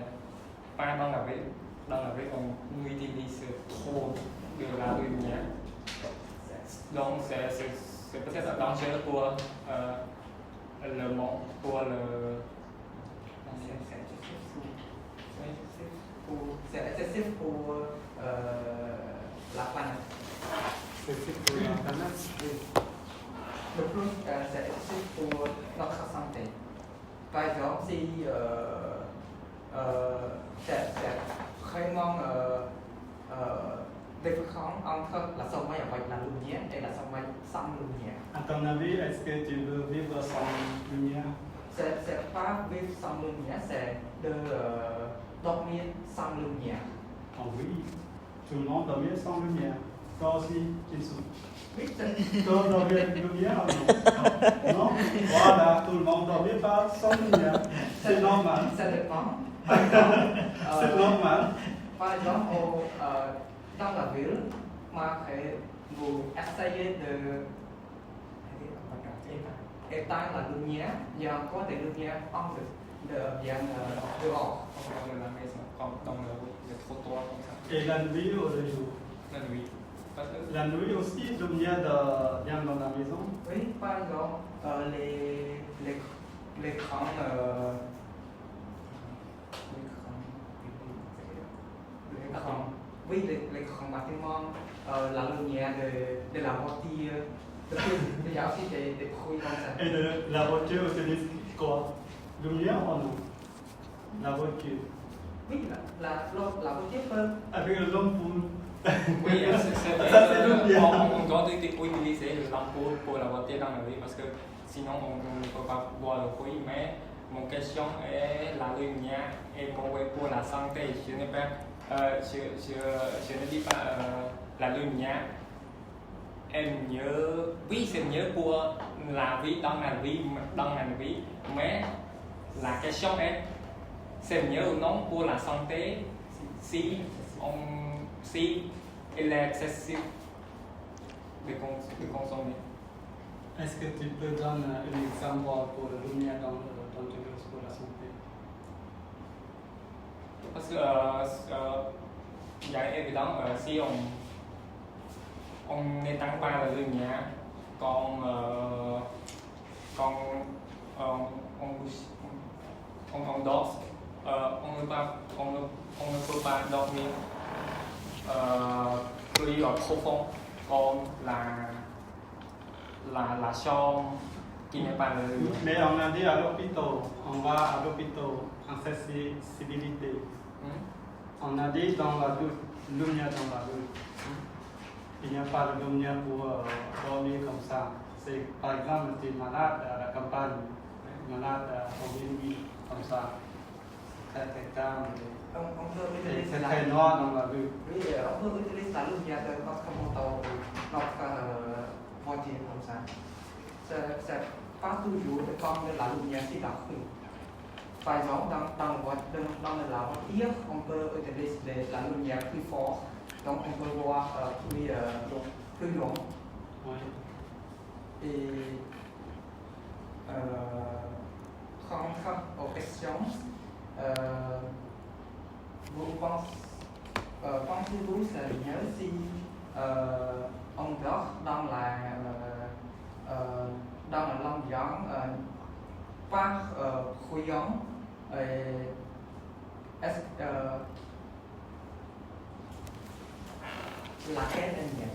pas dans la vie. Dans la vie, on utilise trop de la lumière. Donc, c'est peut-être dangereux pour le monde, pour le. C'est excessif pour la planète. C'est pour la planète. Le plus, c'est excessif pour notre santé. Par exemple, si c'est vraiment différent entre la sommeil avec la lumière et la sommeil sans lumière. À ton avis, est-ce que tu veux vivre sans lumière? C'est pas vivre sans lumière, c'est de dormir sans lumière. Ah oui, tout le monde dormait sans lumière. Toi aussi, tu souffres. Oui, Toi, dormais avec lumière non? Non? Voilà, tout le monde dormait pas sans lumière. C'est normal. Ça dépend. Par exemple, C'est normal. par exemple dans la ville, vous essayez de éteindre la lumière, il y a encore des lumières en bien dehors. Dans la maison, comme dans le trottoir comme ça. Et la nuit ou le jour? La nuit. Parce que La nuit aussi, lumière vient dans la maison. Oui, par exemple, les grands oui, les grands bâtiments, la lumière de la voiture, il y a aussi des bruits comme ça. Et la voiture utilise quoi? Lumière ou non? La voiture. Oui, la voiture peut. Avec l'ampoule. oui, c'est vrai. Ça, c'est lumière. On doit utiliser l'ampoule pour la voiture dans la vie parce que sinon on ne peut pas voir le bruit. Mais mon question est la lumière est mauvaise pour la santé. Je ne dis pas la lumière est mieux. Oui, c'est mieux pour la vie dans la vie, mais la question est c'est mieux ou non pour la santé si il est excessif de consommer. Est-ce que tu peux donner un exemple pour la lumière dangereuse pour la santé? Parce que il est évident si on n'éteint pas la lumière quand on dort, on ne peut pas dormir plus profond comme la chambre qui n'est pas la lumière. Mais on a dit à l'hôpital, on va à l'hôpital en accessibilité. On a dit dans la lumière dans la rue. Il n'y a pas de lumière pour dormir comme ça. C'est par exemple, tu es malade à la campagne, malade au minuit comme ça. C'est très calme. On peut Et utiliser c'est très noir dans la rue. Oui, on peut utiliser la lumière de notre moto, notre voiture comme ça. C'est pas toujours comme de la lumière sur la rue. Par exemple, dans la voiture, on peut utiliser la lumière plus forte, donc on peut voir plus long. Oui. Et rentrer aux questions, pensez-vous c'est mieux si on dort dans l'ambiance pas bruyant est-ce que laquelle est mieux?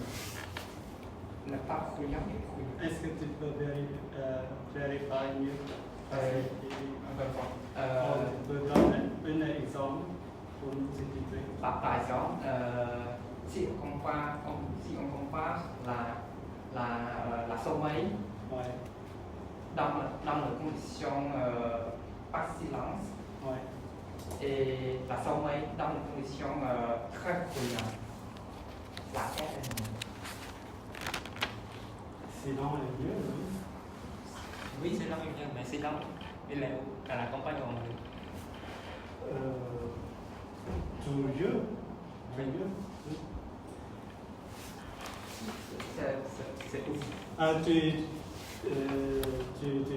Ne pas bruyant et bruyant. Est-ce que tu peux vérifier mieux? Tu peux donner un exemple pour nous expliquer. Par exemple, si on compare la sommeil Ouais. dans les conditions pas silence Ouais. et la sommeil dans les conditions très bruyantes. Laquelle est mieux? Sinon, elle est mieux, oui. Oui, c'est là même bien, mais c'est là, il est où? À la campagne ou en ville? Toujours. Mieux. C'est aussi. Ah, tu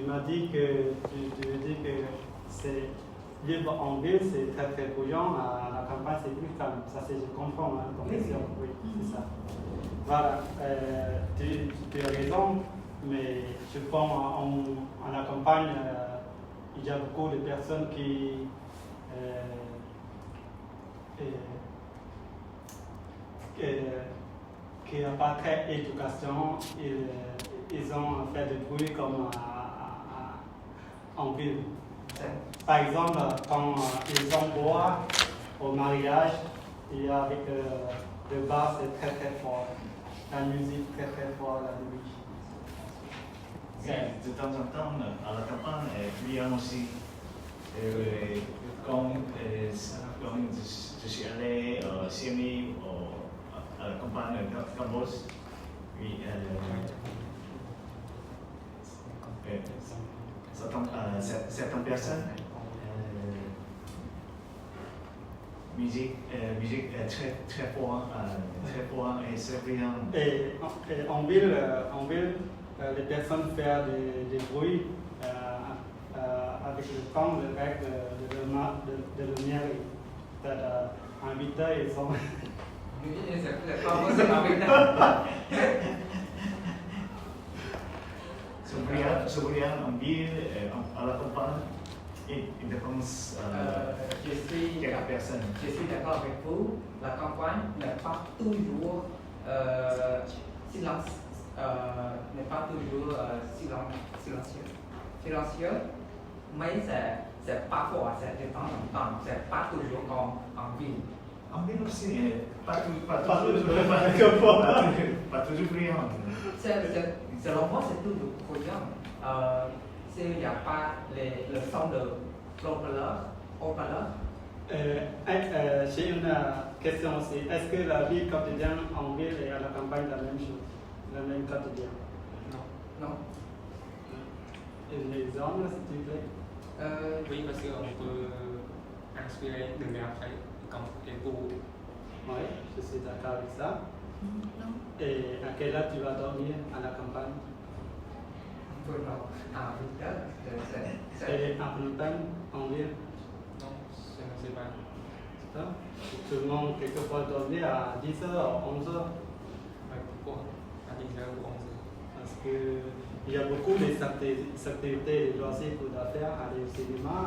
m'as dit que tu veux dire que vivre en ville, c'est très très bruyant. À la campagne, c'est plus calme. Ça, je comprends ton question. Oui, c'est ça. Voilà. Tu as raison, mais je pense à la campagne, il y a beaucoup de personnes qui n'ont pas très d'éducation. Ils ont fait du bruit comme en ville. Par exemple, quand ils ont boire au mariage, il y a avec le bar, c'est très très fort. La musique très très fort la nuit. De temps en temps, à la campagne, il y a aussi, quand je suis allé à Simi, à la campagne de Cambodge, oui, certaines personnes, musique très très fort et c'est brillant. Et en ville, les personnes font des bruits avec le temps, le règle de la mairie. Invités, ils sont. C'est brillant en ville, à la campagne, il dépend quelques personnes. Je suis d'accord avec vous. La campagne n'est pas toujours silencieux, mais c'est parfois, c'est de temps en temps, c'est pas toujours comme en ville. En ville aussi, pas toujours brillant. Selon moi, c'est toujours bruyant. S'il n'y a pas le son de haut-parleur. J'ai une question aussi. Est-ce que la vie quotidienne en ville et à la campagne la même chose, la même quotidien? Non. Les hommes, s'il te plaît? Oui, parce qu'on peut inspirer de l'après, comme les goûts. Oui, je suis d'accord avec ça. Non. Et à quelle heure tu vas dormir à la campagne? À 8 heures. Et à Philippines, en ville? Non, je ne sais pas. Tout le monde, quelquefois, dormir à 10h, 11h. Pourquoi à 10h ou 11h? Parce qu'il y a beaucoup d'activités, de loisirs pour faire, aller au cinéma,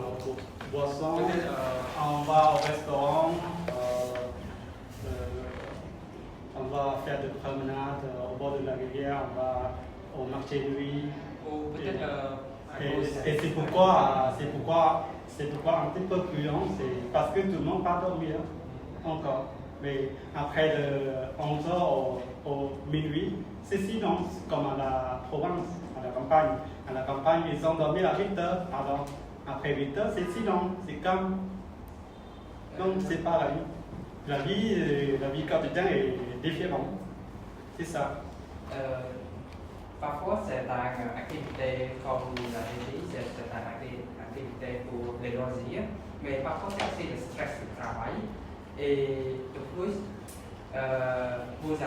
aux boissons, on va au restaurant, on va faire des promenades au bord de la rivière, on va au marché de nuit. Ou peut-être Et c'est pourquoi un petit peu bruyant, c'est parce que tout le monde va dormir encore. Mais après le 11h au minuit, c'est silence, comme à la province, à la campagne. À la campagne, ils ont dormi à 8h, pardon. Après 8h, c'est silence, c'est calme. Donc c'est pareil. La vie quotidienne est différente. C'est ça. Parfois, c'est une activité, comme vous l'avez dit, c'est une activité pour les loisirs, mais parfois c'est aussi le stress du travail. Et de plus, vous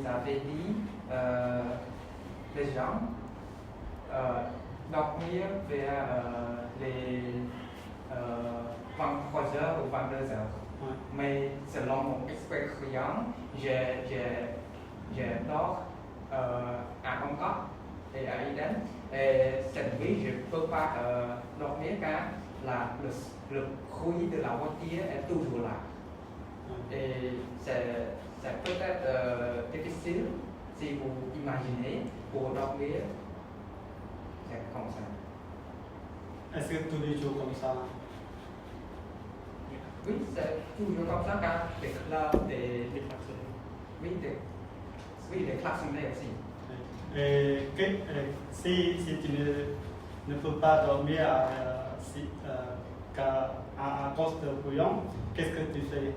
avez dit, les gens dormir vers les 23h ou 22h. Ouais. Mais selon mon expérience, je dors à Bangkok et à Eden. Et cette nuit, je ne peux pas dormir car le bruit de la voiture est toujours là. Et c'est peut-être difficile si vous imaginez pour dormir. C'est comme ça. Est-ce que tous les jours comme ça? Oui, c'est toujours comme ça car les clubs, les klaxonnés aussi. Et si tu ne peux pas dormir à cause de bouillon, qu'est-ce que tu fais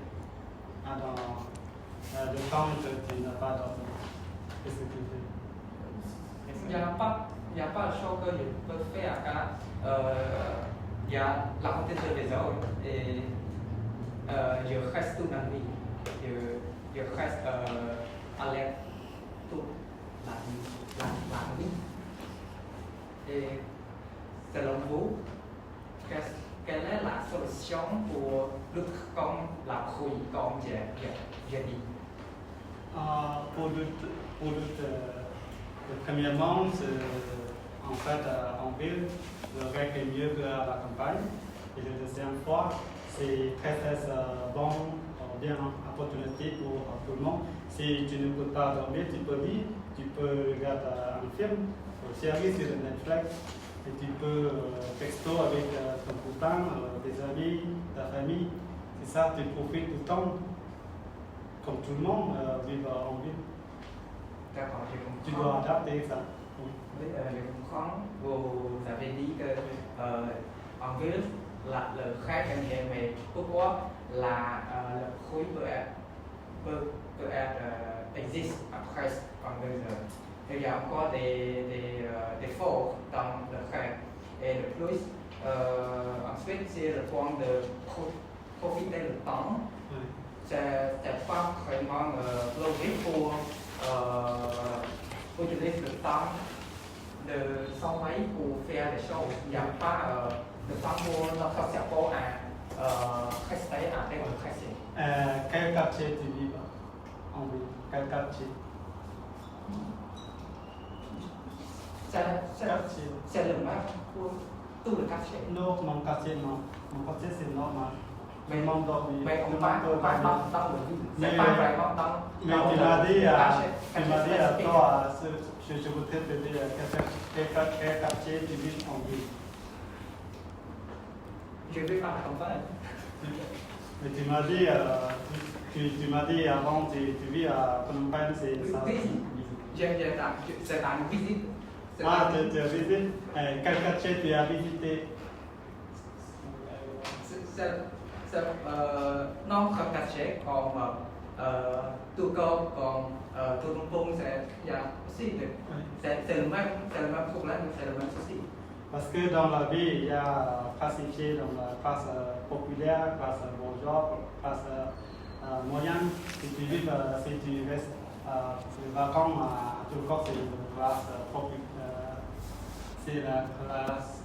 dans le temps que tu n'as pas dormi? Qu'est-ce que tu fais? Il n'y a pas de chose que je peux faire car il y a la rotation des heures et je reste toute la nuit. Je reste alerte toute la nuit. Et selon vous, quelle est proposition pour lutter contre la bruit, comme j'ai dit. Pour premièrement, en fait, en ville, le REC est mieux que à la campagne. Et la deuxième fois, c'est très bon, bien opportunité pour tout le monde. Si tu ne peux pas dormir, tu peux lire, tu peux regarder un film, une série sur Netflix, et tu peux texto avec ton copain, tes amis, ta famille. C'est ça, tu profites du temps. Comme tout le monde vit en ville. D'accord, je comprends. Tu dois adapter ça. Oui, je comprends. Vous avez dit que en ville, le REC est mieux, mais pourquoi le bruit peut être existe après en ville? Il y a encore des forts dans le REC. Et de plus, ensuite, c'est le point de profiter du temps. Oui. C'est pas vraiment logique pour utiliser le temps de s'envoyer pour faire des choses. Il n'y a pas de temps pour notre cerveau à rester avec le présent. Quel quartier tu vis en ville? Quel quartier? C'est le même pour tout le quartier. Non, mon quartier non. Mon quartier c'est normal. Mais on parle dans le ville. C'est pas vraiment dans mais tu m'as dit à toi, je voudrais te dire quel quartier tu vis en ville. Je vais pas la campagne. Mais tu m'as dit avant, tu vis à Phnom Penh, c'est ça. C'est une visite. Ah, tu as visité? Quel quartier tu as visité? C'est notre quartier comme Tuco, comme Tutumpung, il y a aussi c'est le même problème, c'est le même souci. Parce que dans la ville, il y a classifié dans la classe populaire, classe bourgeoise, classe moyenne. Si tu restes vacant à Tuco, c'est la classe populaire. C'est la classe.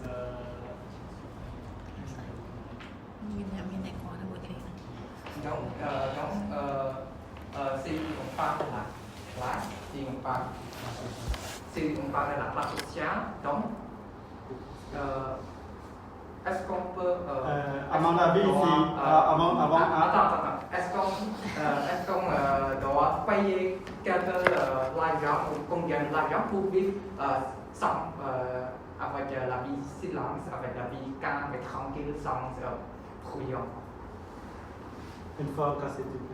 Donc, si on parle de la classe, si on parle de la classe sociale, donc, est-ce qu'on peut... à mon avis, attends. Est-ce qu'on doit payer l'argent ou combien d'argent pour vivre sans, avec la vie silence, avec la vie calme et tranquille, sans bruyant? Une fois que c'est tout.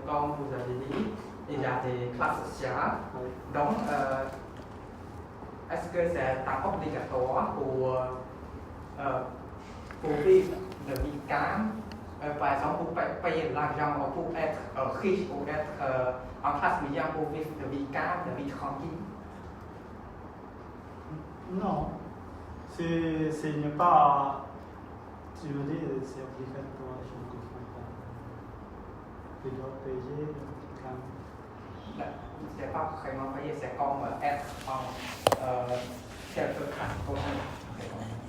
Comme vous avez dit, il y a des classes sociales. Oui. Donc, est-ce que c'est obligatoire pour vivre de vie calme? Par exemple, pour payer l'argent pour être riche, pour être en classe moyenne, pour vivre de vie calme, de vie tranquille? Non. C'est n'est pas. Tu veux dire, c'est obligatoire, je ne comprends pas. Tu dois payer quand. C'est pas vraiment payé, c'est comme être en quelque classe.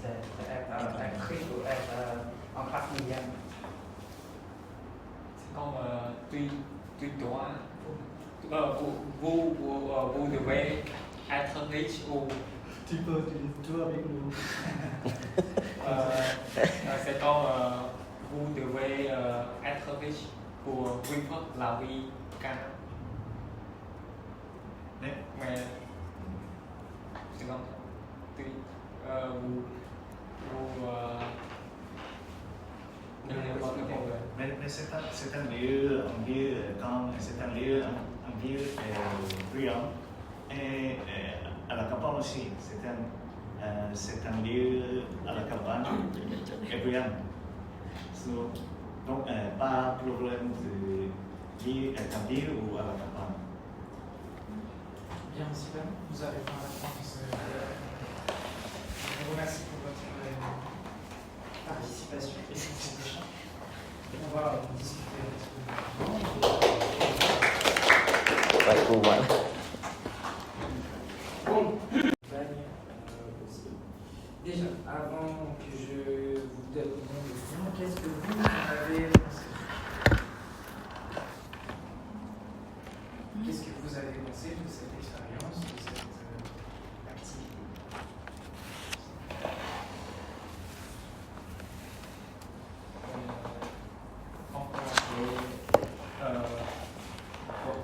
C'est être riche ou être en classe moyenne. C'est comme tuy toi, vous devez être riche ou Tu peux jouer avec nous. c'est comme vous devez être riche pour vivre la vie calme. Mais c'est comme tuy Mais c'est un lieu en ville, c'est un lieu en ville bruyant. Et à la campagne aussi, c'est un lieu à la campagne et bruyant. Donc, pas de problème de vie en ville ou à la campagne. Bien, Sylvain, vous avez pas la réponse. Je vous remercie pour votre participation et cet échange. On va discuter Baik kuat. Déjà, avant que je vous donne mon opinion, qu'est-ce que vous avez pensé? Qu'est-ce que vous avez pensé de cette expérience, de cette activité?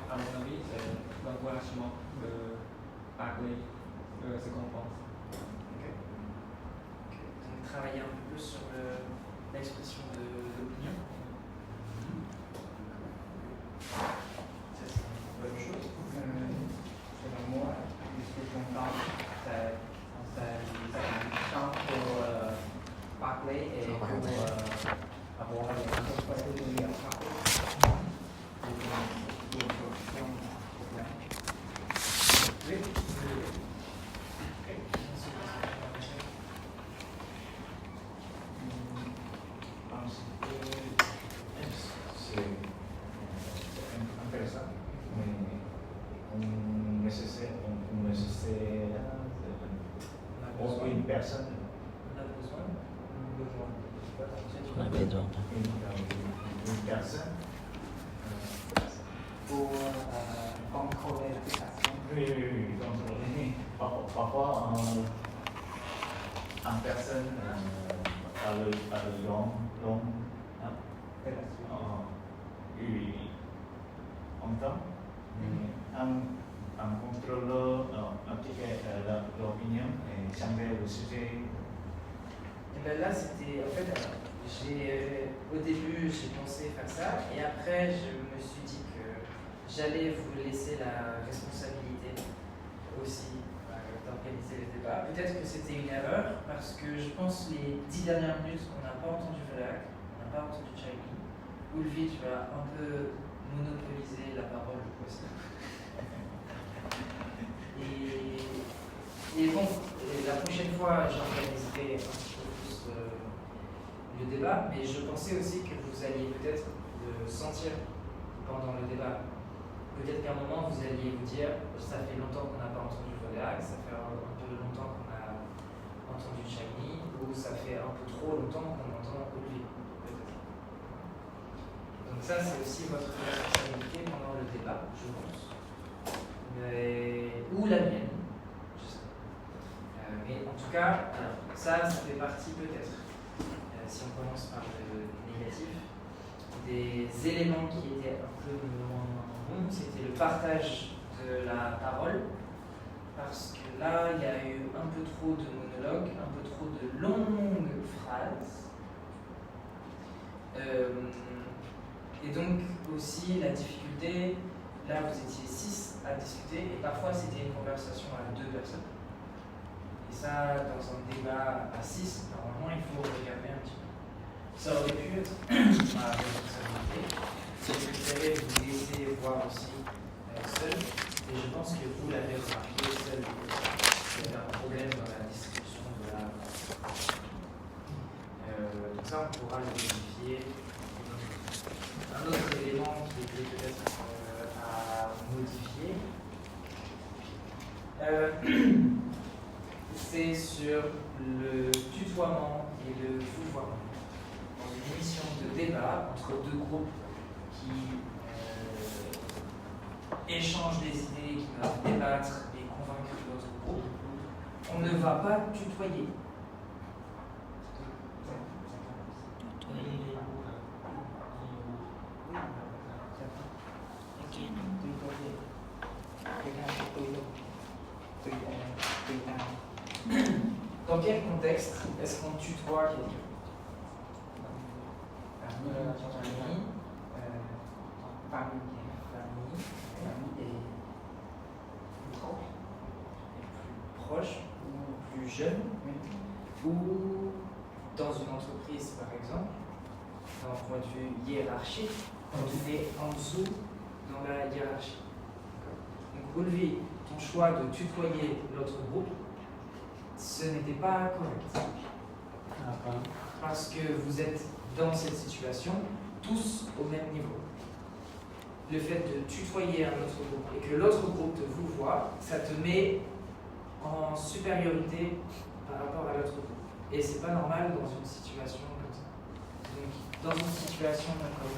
À mon avis, c'est l'encouragement de parler de ce qu'on pense. Donc travailler un peu plus sur l'expression de l'opinion. Ça, c'est une bonne chose. Selon moi, ce que j'entends, c'est un temps pour parler et pour avoir les possibilités à parler. Oui. C'est intéressant, mais on nécessite une personne, On a besoin. On a besoin. une personne. Pour contrôler l'application. Oui, contrôler. Parfois, en personne, à le long, oui, longtemps, mais en contrôlant appliquer l'opinion et changer le sujet. Et bien là, c'était. En fait, au début, j'ai pensé faire ça, et après, je me suis dit que j'allais vous laisser la responsabilité aussi d'organiser le débat. Peut-être que c'était une erreur, parce que je pense les 10 dernières minutes, on n'a pas entendu Velak, on n'a pas entendu Chaïmi. Ulvi, tu vas un peu monopoliser la parole, je pense. Et bon, la prochaine fois, j'organiserai un petit peu plus le débat, mais je pensais aussi que vous alliez peut-être le sentir pendant le débat. Peut-être qu'à un moment, vous alliez vous dire, ça fait longtemps qu'on n'a pas entendu Vodac, ça fait un peu longtemps qu'on a entendu Chaïmi, ou ça fait un peu trop longtemps qu'on entend Ulvi, peut-être. Donc ça, c'est aussi votre responsabilité pendant le débat, je pense. Ou la mienne, je sais pas. Mais en tout cas, ça fait partie peut-être, si on commence par le négatif, des éléments qui étaient un peu moins bons, c'était le partage de la parole, parce que là, il y a eu un peu trop de monologues, un peu trop de longues phrases. Et donc aussi la difficulté, là vous étiez 6 à discuter, et parfois c'était une conversation à 2 personnes. Et ça, dans un débat à 6, normalement il faut regarder un petit peu. Ça aurait pu être ma responsabilité. Si je préférais vous laisser voir aussi seul, et je pense que vous l'avez remarqué seul. Il y avait un problème dans la distribution de la. Donc ça, on pourra le vérifier. Un autre élément qui était peut-être à modifier, c'est sur le tutoiement et le vouvoiement. Dans une émission de débat entre deux groupes qui échangent des idées, qui doivent débattre et convaincre l'autre groupe, on ne va pas tutoyer. Dans quel contexte est-ce qu'on tutoie quelqu'un? Famille et plus proche ou plus jeune, ou dans une entreprise par exemple, d'un point de vue hiérarchique, quand tu es en dessous dans la hiérarchie. Donc Ulvi, ton choix de tutoyer l'autre groupe, ce n'était pas correct. Parce que vous êtes dans cette situation tous au même niveau. Le fait de tutoyer un autre groupe et que l'autre groupe te vous voit, ça te met en supériorité par rapport à l'autre groupe. Et c'est pas normal dans une situation comme ça. Donc, dans une situation comme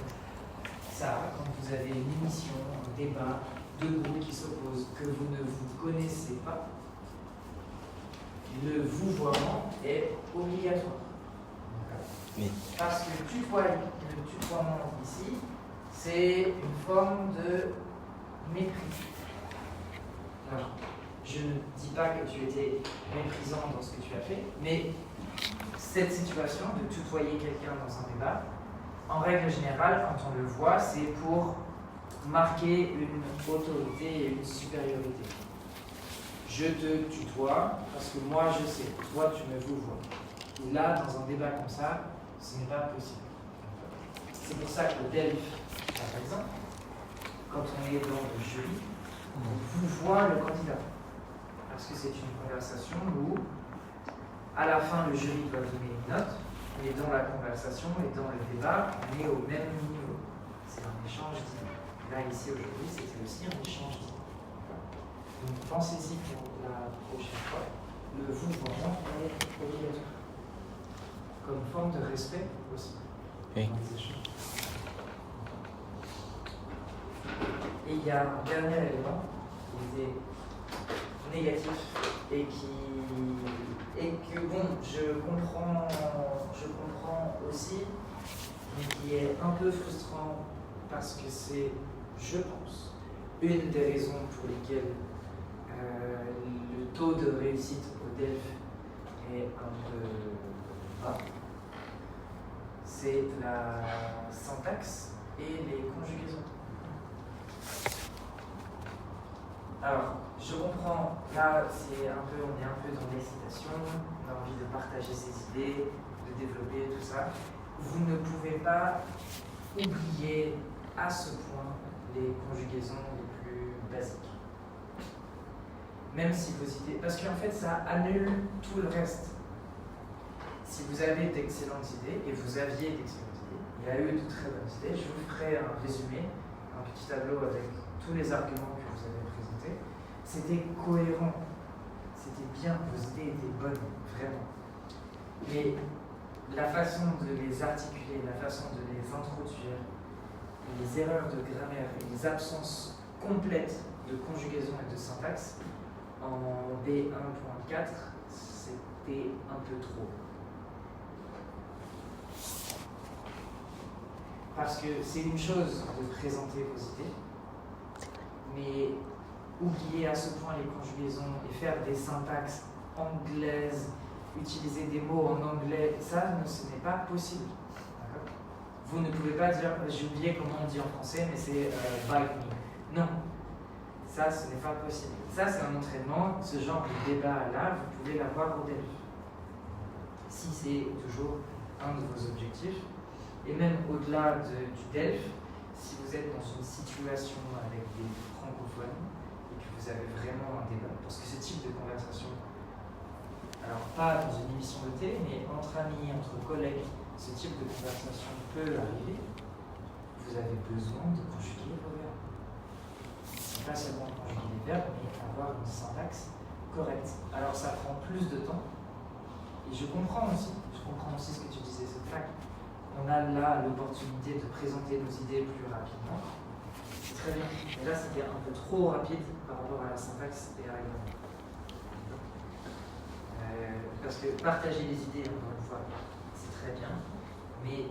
ça, quand vous avez une émission, un débat, deux groupes qui s'opposent, que vous ne vous connaissez pas, le vouvoiement est obligatoire. Oui. Parce que le tutoiement ici, c'est une forme de mépris. Alors, je ne dis pas que tu étais méprisant dans ce que tu as fait, mais cette situation de tutoyer quelqu'un dans un débat, en règle générale, quand on le voit, c'est pour marquer une autorité et une supériorité. Je te tutoie parce que moi je sais, toi tu me vouvoies. Et là, dans un débat comme ça, ce n'est pas possible. C'est pour ça que Delphes, par exemple, quand on est dans le jury, on vouvoie le candidat. Parce que c'est une conversation où, à la fin, le jury doit donner une note, mais dans la conversation et dans le débat, on est au même niveau. C'est un échange d'idées. Là, ici, aujourd'hui, c'était aussi un échange d'idées. Donc, pensez-y pour la prochaine fois. Le vouvoiement est obligatoire. Comme forme de respect aussi. Oui. Dans les échanges. Et il y a un dernier élément qui est négatif et que bon, je comprends aussi, mais qui est un peu frustrant parce que c'est, je pense, une des raisons pour lesquelles le taux de réussite au Delphes est un peu bas. C'est la syntaxe et les conjugaisons. Alors, je comprends, là, on est un peu dans l'excitation, on a envie de partager ses idées, de développer tout ça. Vous ne pouvez pas oublier à ce point les conjugaisons les plus basiques. Même si vos idées... Parce qu'en fait, ça annule tout le reste. Si vous avez d'excellentes idées, et vous aviez d'excellentes idées, il y a eu de très bonnes idées, je vous ferai un résumé, un petit tableau avec tous les arguments que vous avez présentés. C'était cohérent, c'était bien, vos idées étaient bonnes, vraiment. Mais la façon de les articuler, la façon de les introduire, les erreurs de grammaire et les absences complètes de conjugaison et de syntaxe, en B1.4, c'était un peu trop. Parce que c'est une chose de présenter vos idées, mais oublier à ce point les conjugaisons et faire des syntaxes anglaises, utiliser des mots en anglais, ça, ce n'est pas possible. Vous ne pouvez pas dire, j'ai oublié comment on dit en français, mais c'est bite me. Non, ça, ce n'est pas possible. Ça, c'est un entraînement, ce genre de débat-là, vous pouvez l'avoir au Delphes. Si c'est toujours un de vos objectifs, et même au-delà du Delphes, si vous êtes dans une situation avec des francophones et que vous avez vraiment un débat, parce que ce type de conversation, alors pas dans une émission de télé, mais entre amis, entre collègues, ce type de conversation peut arriver, vous avez besoin de conjuguer vos verbes. C'est pas seulement conjuguer les verbes, mais avoir une syntaxe correcte. Alors ça prend plus de temps, et je comprends aussi ce que tu disais, c'est fact. On a là l'opportunité de présenter nos idées plus rapidement. C'est très bien. Mais là, c'était un peu trop rapide par rapport à la syntaxe et à la grammaire. Parce que partager les idées, encore une fois, c'est très bien. Mais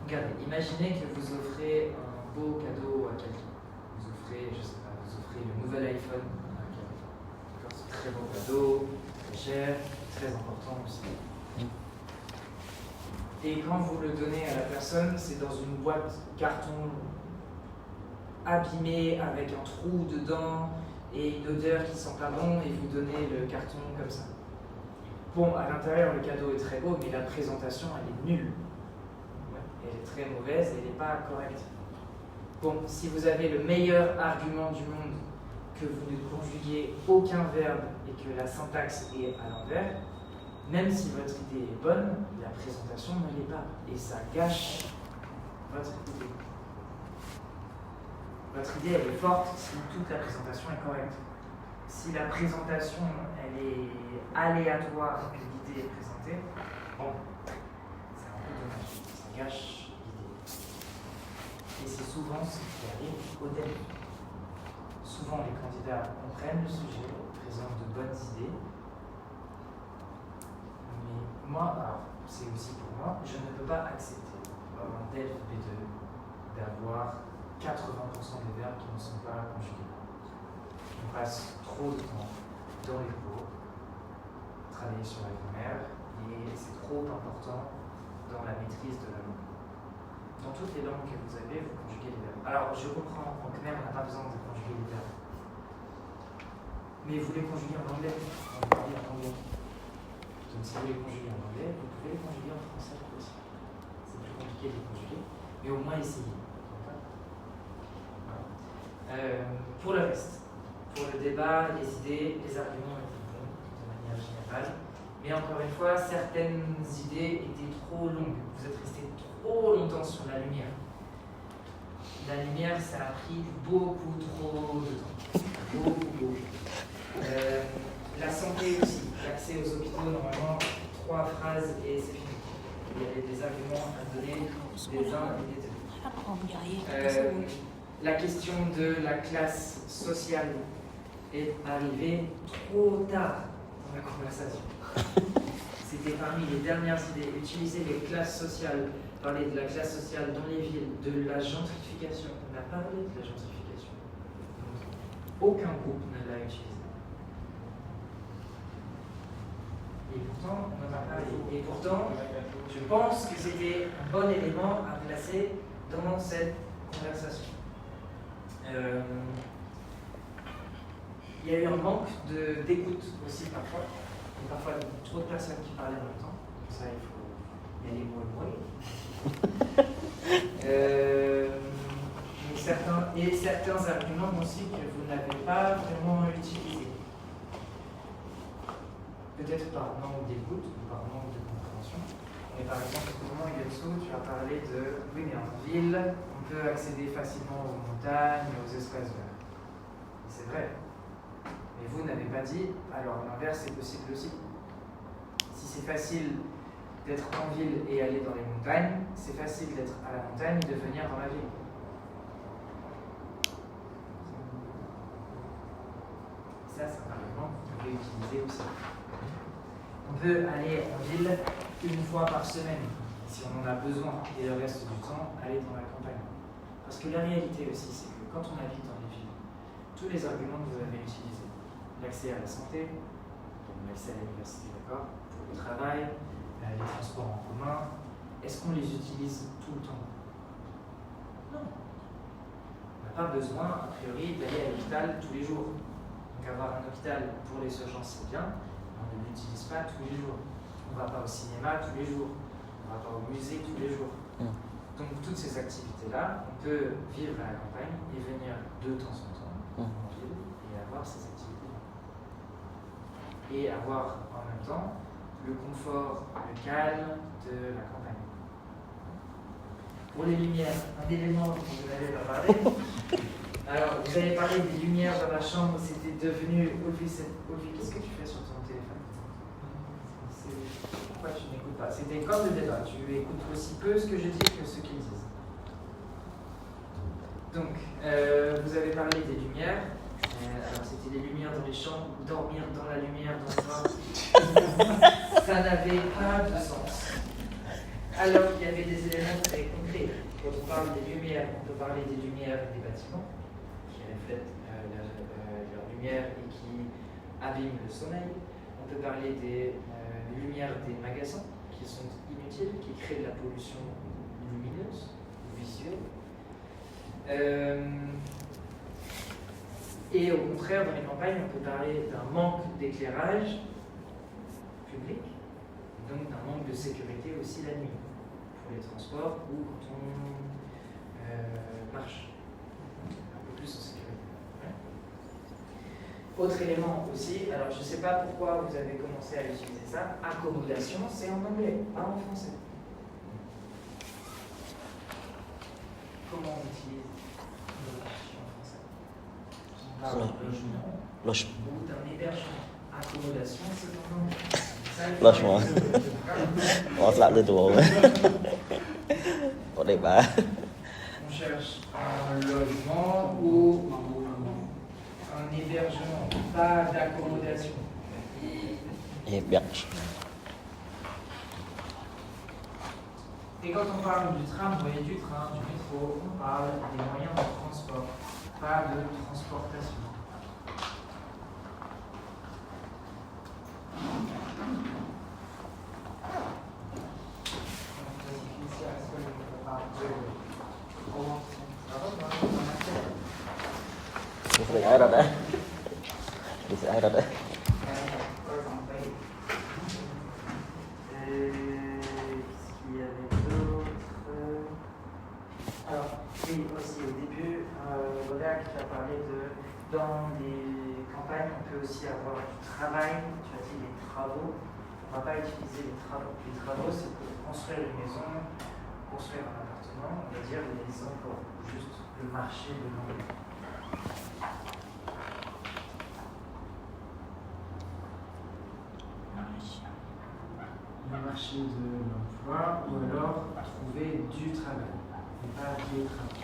regardez, imaginez que vous offrez un beau cadeau à quelqu'un. Vous offrez, je sais pas, vous offrez le nouvel iPhone à quelqu'un. C'est un très beau cadeau, très cher, très important aussi. Et quand vous le donnez à la personne, c'est dans une boîte carton abîmée avec un trou dedans et une odeur qui sent pas bon, et vous donnez le carton comme ça. Bon, à l'intérieur, le cadeau est très beau, mais la présentation, elle est nulle. Elle est très mauvaise, elle n'est pas correcte. Bon, si vous avez le meilleur argument du monde, que vous ne conjuguez aucun verbe et que la syntaxe est à l'envers, même si votre idée est bonne, la présentation ne l'est pas. Et ça gâche votre idée. Votre idée, elle est forte si toute la présentation est correcte. si la présentation elle est aléatoire que l'idée est présentée, bon, c'est un peu dommage, ça gâche l'idée. Et c'est souvent ce qui arrive au début. Souvent les candidats comprennent le sujet, présentent de bonnes idées, mais moi, alors c'est aussi pour moi, je ne peux pas accepter un DELF B2 d'avoir 80% des verbes qui ne sont pas conjugués. On passe trop de temps dans les cours, travailler sur la grammaire, et c'est trop important dans la maîtrise de la langue. Dans toutes les langues que vous avez, vous conjuguez les verbes. Alors, je comprends, en khmer, on n'a pas besoin de conjuguer les verbes. Mais vous les conjuguez en anglais, on peut parler en anglais. Donc, si vous les conjuguez en anglais, vous pouvez les conjuguer en français aussi. C'est plus compliqué de les conjuguer, mais au moins essayez. Voilà. Pour le reste, pour le débat, les idées, les arguments étaient bons de manière générale. Mais encore une fois, certaines idées étaient trop longues. Vous êtes resté trop longtemps sur la lumière. La lumière, ça a pris beaucoup trop de temps. Beaucoup. La santé aussi, l'accès aux hôpitaux, normalement, 3 phrases et c'est fini. Il y avait des arguments à donner des uns et des deux. La question de la classe sociale est arrivée trop tard dans la conversation. C'était parmi les dernières idées. Utiliser les classes sociales, parler de la classe sociale dans les villes, de la gentrification. On a parlé de la gentrification. Aucun groupe ne l'a utilisé. Et pourtant, on en a parlé. Et pourtant, je pense que c'était un bon élément à placer dans cette conversation. Il y a eu un manque d'écoute aussi parfois. Et parfois, trop de personnes qui parlaient en même temps. Donc ça, il faut y aller et certains arguments aussi que vous n'avez pas vraiment utilisés. Peut-être par manque d'écoute ou par manque de compréhension. Mais par exemple, au moment Yotsu, tu as parlé de oui, mais en ville, on peut accéder facilement aux montagnes, aux espaces verts. Et c'est vrai. Mais vous n'avez pas dit, alors l'inverse est possible aussi. Si c'est facile d'être en ville et aller dans les montagnes, c'est facile d'être à la montagne et de venir dans la ville. Ça, c'est un argument que vous pouvez utiliser aussi. On peut aller en ville une fois par semaine, si on en a besoin, et le reste du temps, aller dans la campagne. Parce que la réalité aussi, c'est que quand on habite dans les villes, tous les arguments que vous avez utilisés, l'accès à la santé, l'accès à l'université, d'accord, pour le travail, les transports en commun, est-ce qu'on les utilise tout le temps? Non. On n'a pas besoin, a priori, d'aller à l'hôpital tous les jours. Donc avoir un hôpital pour les urgences, c'est bien, mais on ne l'utilise pas tous les jours. On ne va pas au cinéma tous les jours. On ne va pas au musée tous les jours. Donc toutes ces activités-là, on peut vivre à la campagne et venir de temps en temps en ville et avoir ces activités-là. Et avoir en même temps le confort, le calme de la campagne. Pour les lumières, un élément dont vous n'avez pas parlé. Alors, vous avez parlé des lumières dans la chambre, c'était devenu... Olvi, qu'est-ce que tu fais sur ton téléphone? Pourquoi tu n'écoutes pas? C'était comme le débat, tu écoutes aussi peu ce que je dis que ce qu'ils disent. Donc, vous avez parlé des lumières. Alors, c'était des lumières dans les chambres, dormir dans la lumière, dans le noir. Ça n'avait pas de sens. Alors qu'il y avait des éléments très concrets. Quand on parle des lumières, on peut parler des lumières des bâtiments, qui reflètent leur lumière et qui abîment le sommeil. On peut parler des lumières des magasins, qui sont inutiles, qui créent de la pollution lumineuse, visuelle. Et au contraire, dans les campagnes, on peut parler d'un manque d'éclairage public, donc d'un manque de sécurité aussi la nuit, pour les transports ou quand on marche, un peu plus en sécurité. Ouais. Autre élément aussi, alors je ne sais pas pourquoi vous avez commencé à utiliser ça, accommodation, c'est en anglais, pas en français. Comment on utilise accommodation en français? Logement. ou d'un hébergement. Accommodation, c'est un nom. Logement. On se l'a de toi. On est pas. On cherche un logement ou un hébergement, pas d'accommodation. Héberge. Et quand on parle du tram, vous voyez, du train, du métro, on parle des moyens de transport, pas de transportation. Đi sẽ ai rồi đấy. Đi sẽ ai rồi đấy. Qu'est-ce qu'il y avait d'autre? Alors, oui, aussi au début, Rodak a parlé de dans les campagnes, on peut aussi avoir du travail. Tu as dit les travaux. On ne va pas utiliser les travaux. Les travaux, c'est pour construire une maison, construire un appartement, on va dire les emplois, juste le marché de l'emploi. Le marché de l'emploi, ou alors trouver du travail, et pas des travaux.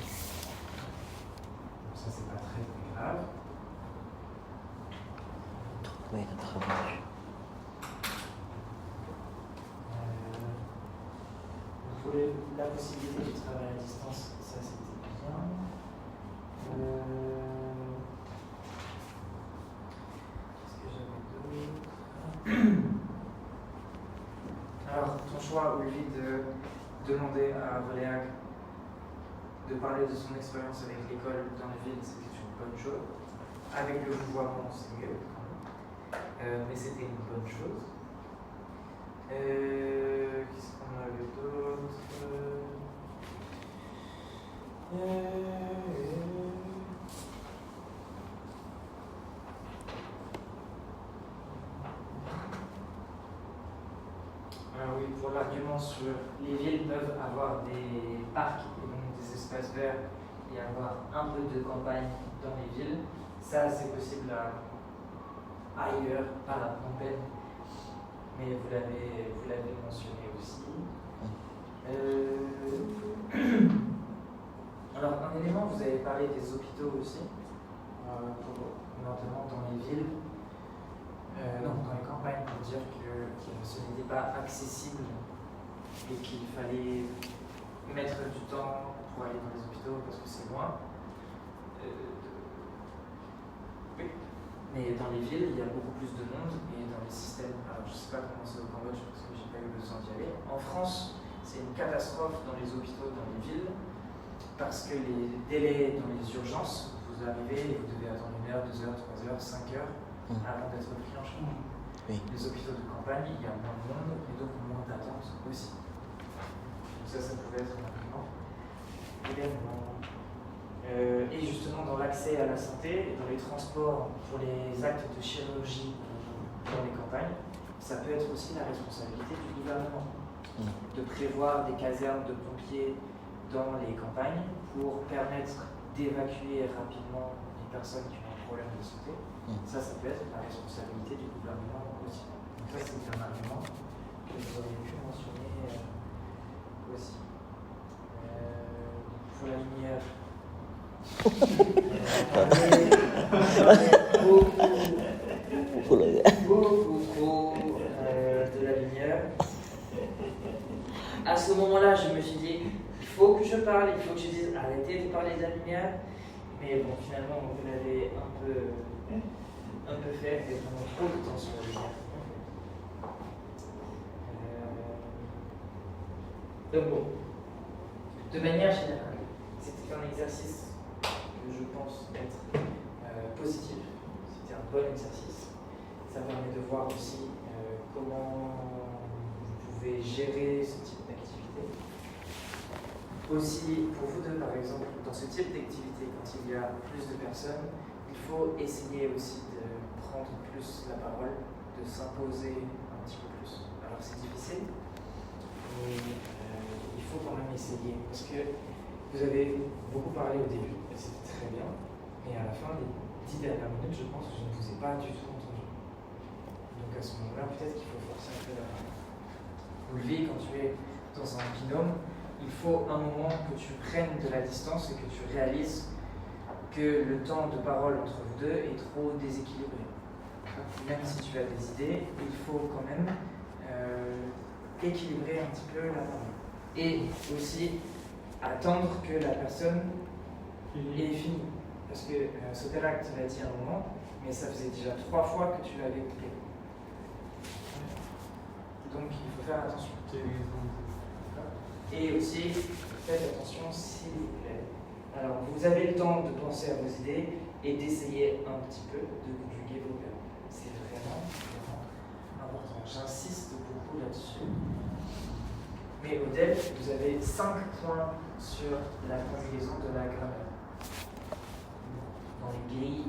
Donc ça, c'est pas très grave. Oui, le travail. Vous voulez la possibilité du travail à distance, ça c'était bien. Qu'est-ce que j'avais d'autre? Alors, ton choix, Olivier, de demander à Voléac de parler de son expérience avec l'école dans les villes, c'était une bonne chose. Avec le vouvoiement, c'est mieux. Mais c'était une bonne chose. Qu'est-ce qu'on avait d'autre? Alors oui, pour l'argument sur les villes peuvent avoir des parcs et donc des espaces verts et avoir un peu de campagne dans les villes, ça c'est possible ailleurs, pas à Phnom Penh, mais vous l'avez mentionné aussi. Alors un élément, vous avez parlé des hôpitaux aussi, notamment dans les villes. Non, dans les campagnes, pour dire que ce n'était pas accessible et qu'il fallait mettre du temps pour aller dans les hôpitaux parce que c'est loin. Oui. Mais dans les villes, il y a beaucoup plus de monde et dans les systèmes. Alors, je ne sais pas comment c'est au Cambodge parce que j'ai pas eu besoin d'y aller. En France, c'est une catastrophe dans les hôpitaux, dans les villes, parce que les délais dans les urgences, vous arrivez et vous devez attendre 1 heure, 2 heures, 3 heures, 5 heures. Avant d'être pris en charge. Oui. Les hôpitaux de campagne, il y a moins de monde et donc moins d'attente aussi. Donc ça pouvait être un argument. Et justement, dans l'accès à la santé et dans les transports pour les actes de chirurgie dans les campagnes, ça peut être aussi la responsabilité du gouvernement de prévoir des casernes de pompiers dans les campagnes pour permettre d'évacuer rapidement les personnes qui ont un problème de santé. Ça peut être la responsabilité du gouvernement aussi. Donc ça, c'est un argument que vous auriez pu mentionner aussi. Pour la lumière, beaucoup de la lumière. À ce moment-là, je me suis dit, il faut que je parle, il faut que je dise, arrêtez de parler de la lumière. Mais bon, finalement, vous l'avez un peu fait, et vraiment trop de temps sur la lumière. Donc bon, de manière générale, c'était un exercice que je pense être positif. C'était un bon exercice. Ça permet de voir aussi comment vous pouvez gérer ce type d'activité. Aussi, pour vous deux, par exemple, dans ce type d'activité, quand il y a plus de personnes, il faut essayer aussi de prendre plus la parole, de s'imposer un petit peu plus. Alors c'est difficile, mais il faut quand même essayer, parce que vous avez beaucoup parlé au début, et c'était très bien, mais à la fin, 10 dernières minutes, je pense que je ne vous ai pas du tout entendu. Donc à ce moment-là, peut-être qu'il faut forcer un peu la relever quand tu es dans un binôme. Il faut un moment que tu prennes de la distance et que tu réalises que le temps de parole entre vous deux est trop déséquilibré. Même si tu as des idées, il faut quand même équilibrer un petit peu la parole. Et aussi attendre que la personne ait fini. Parce que Soterak te l'a dit à un moment, mais ça faisait déjà 3 fois que tu l'avais coupé. Donc il faut faire attention. Et aussi, faites attention s'il vous plaît. Alors vous avez le temps de penser à vos idées et d'essayer un petit peu de conjuguer vos verbes. C'est vraiment, vraiment important. J'insiste beaucoup là-dessus. Mais au DELF, vous avez 5 points sur la conjugaison de la grammaire. Dans les grilles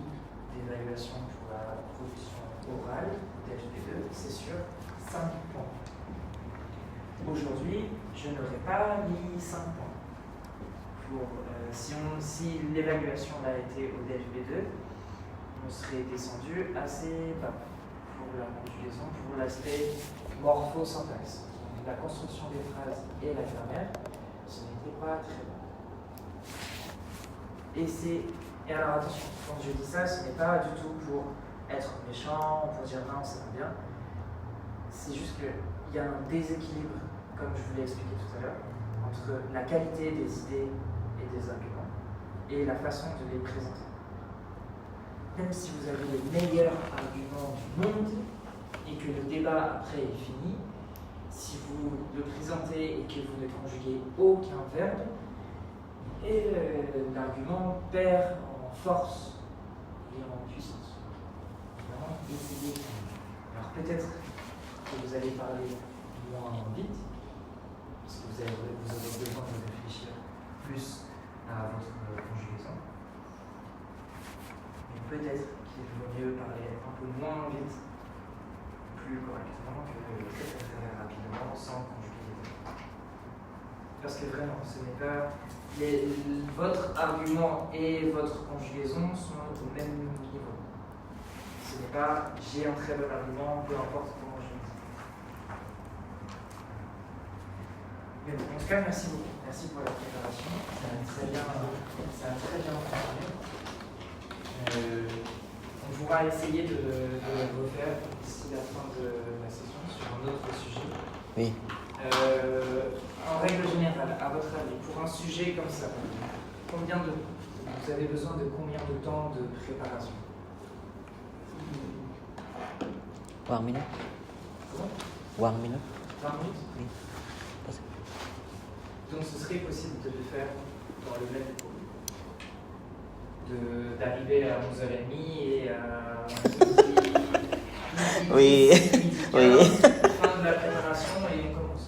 d'évaluation pour la production orale, DELF B2, c'est sur 5 points. Aujourd'hui, je n'aurais pas mis 5 points. Si l'évaluation a été au DELF B2, on serait descendu assez bas pour la conjugaison, pour l'aspect morpho-syntaxe. La construction des phrases et la grammaire, ce n'était pas très bon. Et alors attention, quand je dis ça, ce n'est pas du tout pour être méchant, pour dire non, c'est pas bien. C'est juste qu'il y a un déséquilibre, comme je vous l'ai expliqué tout à l'heure, entre la qualité des idées et des arguments et la façon de les présenter. Même si vous avez les meilleurs arguments du monde et que le débat après est fini, si vous le présentez et que vous ne conjuguez aucun verbe, et l'argument perd en force et en puissance. Vraiment, essayez. Alors peut-être que vous allez parler moins vite, parce que vous avez besoin de réfléchir plus à votre conjugaison. Mais peut-être qu'il vaut mieux parler un peu moins vite, plus correctement, que très très rapidement, sans conjuguer les verbes. Parce que vraiment, ce n'est pas... votre argument et votre conjugaison sont au même niveau. Ce n'est pas j'ai un très bon argument, peu importe comment je le dis. Mais bon, en tout cas, merci beaucoup. Merci pour la préparation. Ça a très bien fonctionné. On pourra essayer de refaire d'ici la fin de la session sur un autre sujet. Oui. En règle générale, à votre avis, pour un sujet comme ça, vous avez besoin de combien de temps de préparation? 1 minute. Comment? 1 minute. 20 minutes? Oui. Donc ce serait possible de le faire dans le même cours. D'arriver à 11h30 et à Oui. Oui. fin de la préparation et on commence.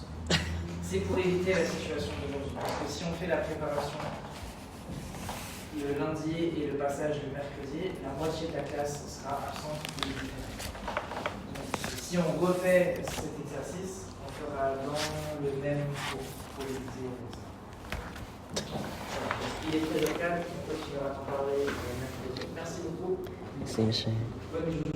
C'est pour éviter la situation d'aujourd'hui. Parce que si on fait la préparation le lundi et le passage le mercredi, la moitié de la classe sera absente ou différente. Donc, si on refait cet exercice, on fera dans le même cours pour éviter ça. Il est très local, on continuera à en parler mercredi. Merci beaucoup. Merci, monsieur. Bonne journée.